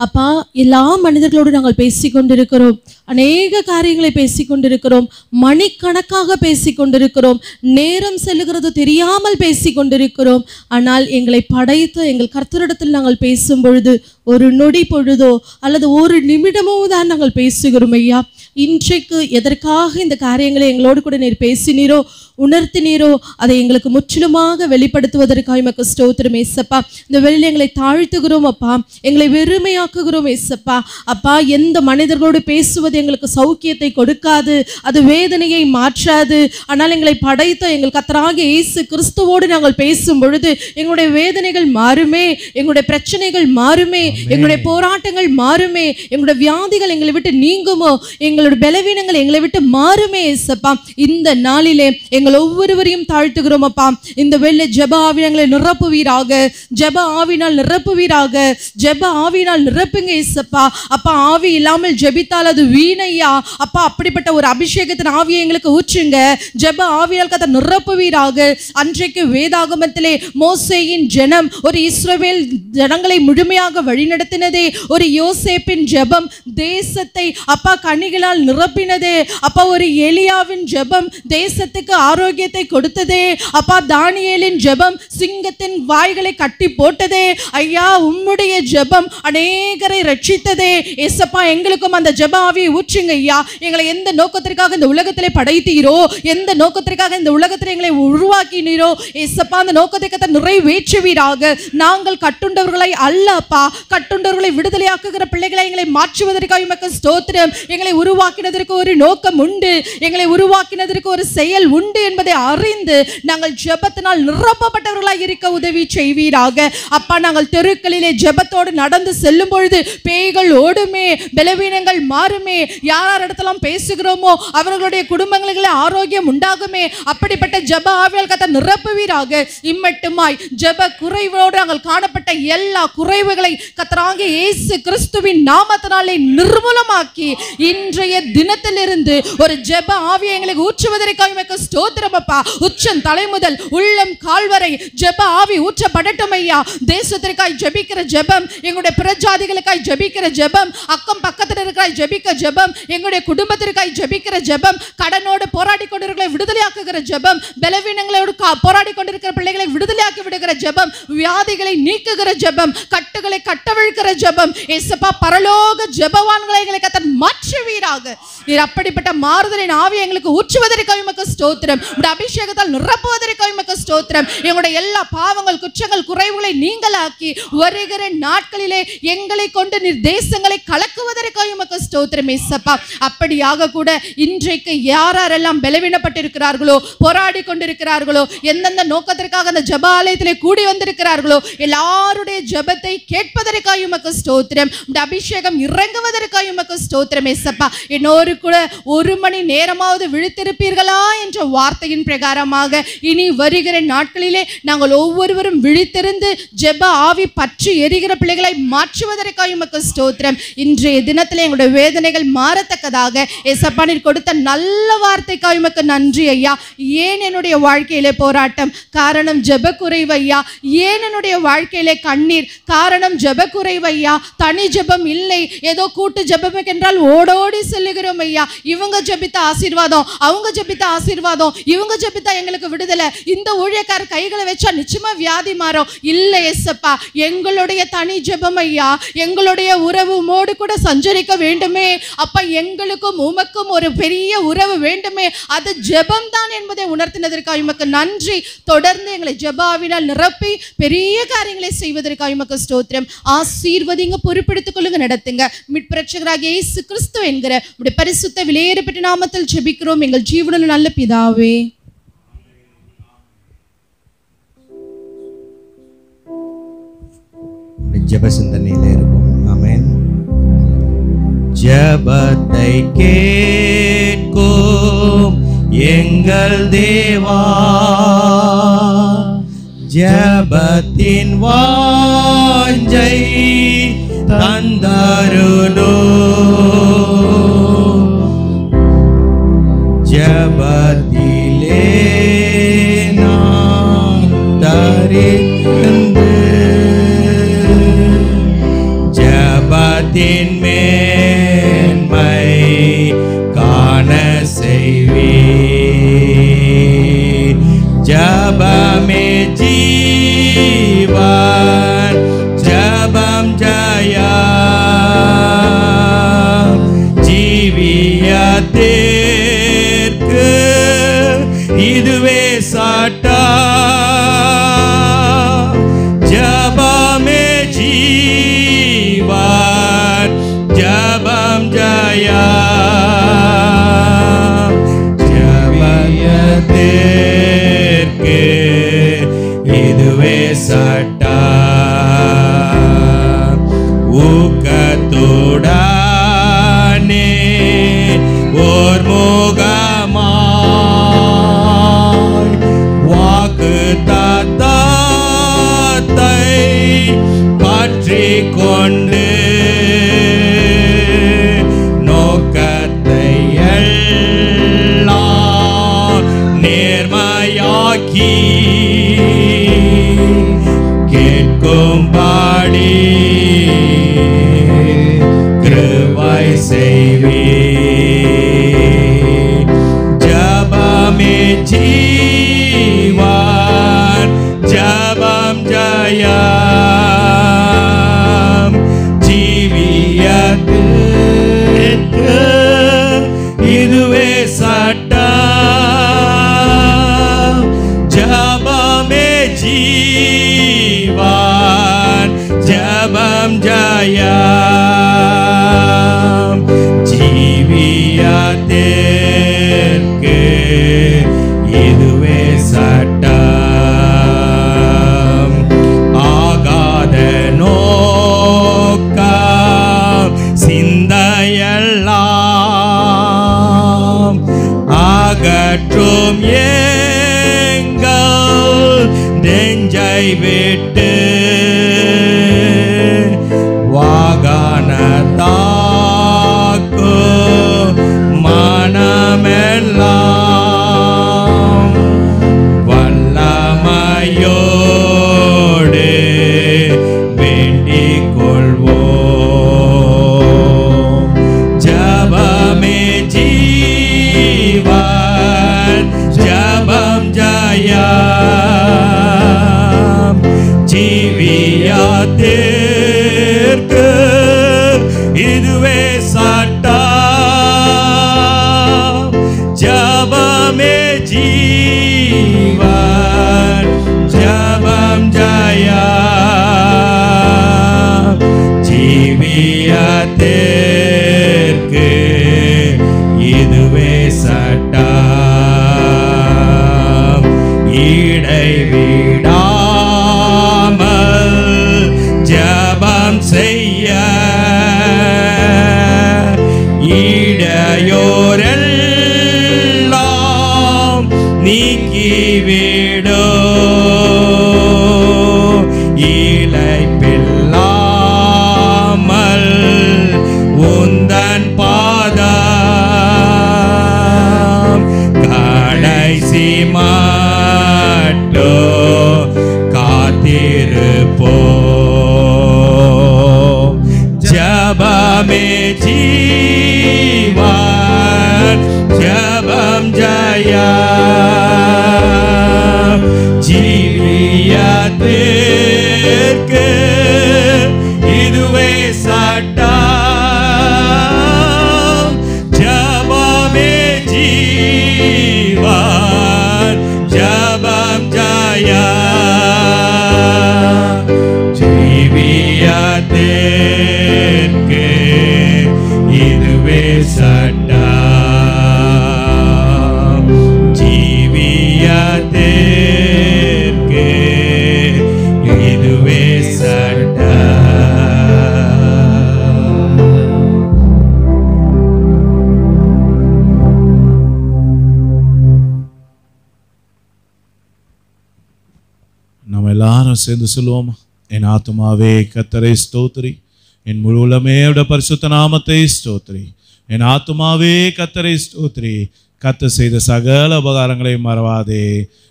அப்பா, எல்லா மனிதர்களோடு நாங்கள் பேசிக்கொண்டிருக்கிறோம். அநேக காரியங்களை பேசிக்கொண்டிருக்கிறோம். மணிக்கணக்காக பேசிக்கொண்டிருக்கிறோம். நேரம் செல்லுகிறது தெரியாமல் பேசிக்கொண்டிருக்கிறோம். ஆனால் எங்களை படைத்த எங்கள் கர்த்தரிடத்தில் நாங்கள் பேசும் பொழுது ஒரு நொடி பொழுதோ அல்லது ஒரு நிமிடமோ தான் நாங்கள் பேசுகிறோம் ஐயா. இன்றைக்கு எதற்காக இந்த காரியங்களை எங்களோடு கூட நீர் பேசினீரோ, உணர்த்தினீரோ, அதை எங்களுக்கு முற்றிலுமாக வெளிப்படுத்துவதற்காக எமக்கு ஸ்தோத்திரம் ஏசப்பா. இந்த வெளியில் எங்களை தாழ்த்துகிறோம் அப்பா, எங்களை வெறுமையாக்குகிறோம் ஏசப்பா. அப்பா, எந்த மனிதர்களோடு பேசுவது எங்களுக்கு சௌக்கியத்தை கொடுக்காது, அது வேதனையை மாற்றாது. ஆனால் எங்களை படைத்த எங்கள் கர்த்தராகிய இயேசு கிறிஸ்துவோடு நாங்கள் பேசும் பொழுது எங்களுடைய வேதனைகள் மாறுமே, எங்களுடைய பிரச்சனைகள் மாறுமே, எங்களுடைய போராட்டங்கள் மாறுமே, எங்களுடைய வியாதிகள் எங்களை விட்டு நீங்குமோ, எங்களுடைய பலவீனங்கள் எங்களை விட்டு மாறுமே ஏசப்பா. இந்த நாளிலே எங்கள் ஒவ்வொருவரையும் தாழ்த்துகிறோம் அப்பா. இந்த வெள்ளை ஜெப ஆவியங்களை நிரப்புவீராக, ஜெப ஆவினால் நிரப்புவீராக, ஜெப ஆவினால் நிரப்புங்க ஏசப்பா. அப்பா, ஆவி இல்லாமல் ஜெபித்தால் அது வீணையா அப்பா. அப்படிப்பட்ட ஒரு அபிஷேகத்தின் ஆவியை எங்களுக்கு ஊற்றுங்க. ஜெப ஆவியால் கர்த்தர் நிரப்புவீராக. அன்றைக்கு வேதாகமத்திலே மோசேயின் ஜனம் ஒரு இஸ்ரவேல் ஜனங்களை முழுமையாக வழிநடத்தினதே ஒரு யோசேப்பின் ஜெபம் தேசத்தை அப்பா கனிகளால் நிரப்பினதே அப்பா. ஒரு எலியாவின் ஜெபம் தேசத்துக்கு ஆரோக்கியத்தை கொடுத்ததே அப்பா. தானியேலின் ஜெபம் சிங்கத்தின் வாய்களை கட்டி போட்டதே ஐயா. உம்முடைய ஜெபம் அநேகரை ரட்சித்ததே ஏசப்பா. எங்களுக்கும் அந்த ஜெப ஆவியை ஊற்றுங்க ஐயா. எங்களை எந்த நோக்கத்திற்காக இந்த உலகத்திலே படைத்தீரோ, எந்த நோக்கத்திற்காக இந்த உலகத்தில் எங்களை உருவாக்கினீரோ ஏசப்பா, அந்த நோக்கத்தை கர்த்தர் நிறைவேற்றுவீராக. நாங்கள் கட்டுண்டவர்களை அல்ல அப்பா, கட்டுண்டவர்களை விடுதலையாக்குகிற பிள்ளைகளை எங்களை மாற்றுவதற்காக உமக்கு ஸ்தோத்திரம். எங்களை உருவாக்கினதற்கு ஒரு நோக்கம் உண்டு, எங்களை உருவாக்கினதற்கு ஒரு செயல் உண்டு என்பதை அறிந்து நாங்கள் ஜெபத்தினால் நிரப்பப்பட்டவர்களாக இருக்க உதவி செய்வீராக அப்பா. நாங்கள் தெருக்களிலே ஜெபத்தோடு நடந்து செல்லும் பொழுது பேய்கள் ஓடுமே, பலவீனங்கள் மாறுமே, யார் இடத்தெல்லாம் பேசுகிறோமோ அவர்களுடைய குடும்பங்களிலே ஆரோக்கியம் உண்டாகுமே. அப்படிப்பட்ட ஜெப ஆவியால் கர்த்தர் நிரப்புவீராக. இம்மட்டுமாய் ஜெப குறைவோடு நாங்கள் காணப்பட்ட எல்லா குறைவுகளை கர்த்தராகிய இயேசு கிறிஸ்துவின் நாமத்தினாலே நிர்மூலமாக்கி இன்றைய தினத்திலிருந்து ஒரு ஜெப ஆவியை எங்களுக்கு ஊற்றுவதற்காக உமக்கு ஸ்தோத்திரம் அப்பா. உச்சம் தலை முதல் உள்ளம் கால்வரை ஜெப ஆவி ஊற்றப்படட்டும் ஐயா. தேசத்திற்காய் ஜெபிக்கிற ஜெபம், எங்களுடைய பிரஜாதிகளுக்காய் ஜெபிக்கிற ஜெபம், அக்கம் பக்கத்தில் இருக்கிற ஜெபிக்க ஜெபம், எங்களுடைய குடும்பத்திற்காய் ஜெபிக்கிற ஜெபம், கடனோடு போராடி கொண்டிருக்கிற விடுதலையாக்குகிற ஜெபம், பலவீனங்களோடு போராடி கொண்டிருக்கிற பிள்ளைகளை விடுதலையாக்கி விடுகிற ஜெபம், வியாதிகளை நீக்குகிற ஜெபம், கட்டுகளை கட்டவிழ்கிற ஜெபம் ஏசப்பா. பரலோக ஜெபவான்களை எங்களை கர்த்தர் மாற்றுவீராக. நீர் அப்படிப்பட்ட மாறுதலின் ஆவி எங்களுக்கு ஊற்றுவதற்காக உமக்கு ஸ்தோத்திரம். ஸ்தோத்திரம். உம்முடைய அபிஷேகத்தால் நிரப்புவதற்காக உமக்கு ஸ்தோத்திரம். எங்களுடைய எல்லா பாவங்கள் குற்றங்கள் குறைவுகளை நீங்களாக்கி வருகிற நாட்களிலே எங்களை கொண்டு நீர் தேசங்களை கலக்குவதற்காக உமக்கு ஸ்தோத்திரம் ஏசப்பா. அப்படியாக கூட இன்றைக்கு யாரெல்லாம் பலவீனப்பட்டிருக்கிறார்களோ, போராடி கொண்டிருக்கிறார்களோ, எந்தெந்த நோக்கத்திற்காக அந்த ஜெப ஆலயத்திலே கூடி வந்திருக்கிறார்களோ எல்லாருடைய ஜெபத்தை கேட்பதற்காக உமக்கு ஸ்தோத்திரம். உம்முடைய அபிஷேகம் இறங்குவதற்காக உமக்கு ஸ்தோத்திரம் ஏசப்பா. என்னோரு கூட 1 மணி நேரமாவது விழித்திருப்பீர்களா என்ற வார்த்தையின் பிரகாரமாக இனி வருகிற நாட்களிலே நாங்கள் ஒவ்வொருவரும் விழித்திருந்து ஜெப ஆவி பற்றி எரிகிற பிள்ளைகளை மாற்றுவதற்காக உமக்கு ஸ்தோத்திரம். இன்றைய தினத்திலே எங்களுடைய வேதனைகள் மாறத்தக்கதாக ஏசப்பா நீர் கொடுத்த நல்ல வார்த்தைக்காக உமக்கு நன்றி ஐயா. ஏன் என்னுடைய வாழ்க்கையிலே போராட்டம்? காரணம் ஜெப குறைவு ஐயா. ஏன் என்னுடைய வாழ்க்கையிலே கண்ணீர்? காரணம் ஜெப குறைவு ஐயா. தனி ஜெபம் இல்லை, ஏதோ கூட்டு ஜெபம் என்றால் ஓடோடி செல்லுகிறோம் ஐயா. இவங்க ஜெபித்த ஆசீர்வாதம், அவங்க ஜெபித்த ஆசீர்வாதம், இவங்க ஜெபித்தா எங்களுக்கு விடுதலை, இந்த ஊழியக்கார கைகளை வச்சா நிச்சயமா வியாதி மாறும். இல்லை ஏசப்பா, எங்களுடைய தனி ஜெபம் ஐயா. எங்களுடைய உறவு உமோடு கூட சஞ்சரிக்க வேண்டுமே அப்பா. எங்களுக்கும் உமக்கும் ஒரு பெரிய உறவு வேண்டுமே, அது ஜெபம் தான் என்பதை உணர்த்தினதற்காக உமக்கு நன்றி. தொடர்ந்து எங்களை ஜெபாவினால் நிரப்பி பெரிய காரியங்களை செய்வதற்காக உமக்கு ஸ்தோத்திரம். ஆசீர்வதிங்க, பொறுப்பெடுத்துக் கொள்ளுங்க, நடத்துங்க. மீட்பரட்சகராகிய இயேசு கிறிஸ்து என்கிற உம்முடைய பரிசுத்த விலையேறப்பட்ட நாமத்தில் ஜெபிக்கிறோம் எங்கள் ஜீவனுள்ள நல்ல பிதாவே. ஜெப சிந்தனையில இருக்கும். ஆமென். ஜெபத்தை கேட்கும் எங்கள் தேவா, ஜெபத்தின் வாஞ்சை தந்தருளோ, ஜெபத்திலே நான் தரிந்து ஜெபத்தின் மேன்மை காண செய்வே. ஜெபமே ஜீவன், ஜெபம் ஜெயம், ஜீவியத்திற்கு இதுவே சாட்டா. ஜெபமே ஜீவன், ஜெபம் ஜெயம், ஜெபத்திற்கு இதுவே சாட்டா. ஊக்கத்துடனே ஓர் முகமாய் வாக்கு தத்தத்தை பற்றிக் கொண்டு நோக்கத்தை எல்லாம் நேர்மையாக்கி கேட்கும்படி கிருபை செய்வே. ஜெபமே ஜீவன், ஜெபம் ஜெயம், ஜீவியத்திற்கு இதுவே சட்டம். ஜெபமே ஜீவன், ஜெபம் ஜெயம், ஜீவியத்திற்கு இதுவே சட்டம். ஆகாத நோக்கம் சிந்தையெல்லாம் அகற்றும் எங்கள் நெஞ்சை விட்டு வாகனத்தாக்கு மனமெல்லாம் வல்லமையோடு வேண்டிக் கொள்வோம். ஜெபமே ஜீவன், ஜெபம் ஜெயம், ஜீவன் ஜபம் ஜெயம் ஜீவியத்திற்கு இதுவே சட்டம் இடைவிடாமல் ஜபம் செய்ய இடையோரெல்லாம் நீக்கிவிடோ இளைப்பில்லாமல் உந்தன் பாதம் கடைசி மாட்டோ காத்திருப்போ ஜபமே ஜீவன் ஜபம் ஜெயம் ஜீவியத்திற்கு இதுவே சட்டம் ஜபமே ஜீவன் ஜபம் ஜெயம் ஜீவியத்திற்கு இதுவே சட்டம் ஜீவியத்திற்கு இதுவே சட்டம். நம்ம எல்லாரும் சேர்ந்து சொல்லுவோமா? என் ஆத்துமாவே கர்த்தரை ஸ்தோத்திரி, என் முழு உள்ளமே அவருடைய பரிசுத்த நாமத்தை ஸ்தோத்திரி. என் ஆத்துமாவே கர்த்தரை ஸ்தோத்திரி, கர்த்தர் செய்த சகல உபகாரங்களை மறவாதே.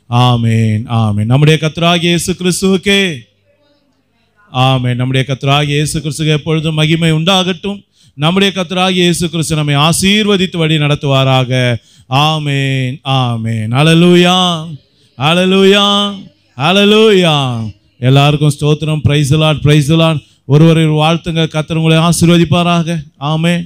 ஆமேன் ஆமேன். நம்முடைய கர்த்தராகிய இயேசு கிறிஸ்துவுக்கே ஆமேன். நம்முடைய கர்த்தராகிய இயேசு கிறிஸ்துவுக்கு எப்பொழுதும் மகிமை உண்டாகட்டும். நம்முடைய கர்த்தராகிய இயேசு கிறிஸ்து நம்மை ஆசீர்வதித்து வழி நடத்துவாராக. ஆமேன் ஆமேன். ஹல்லேலூயா ஹல்லேலூயா ஹல்லேலூயா. எல்லாருக்கும் ஸ்தோத்திரம். Praise the Lord praise the Lord. ஒருவரை வாழ்த்துங்க. கர்த்தர் உங்களை ஆசீர்வதிப்பாராக. ஆமென்.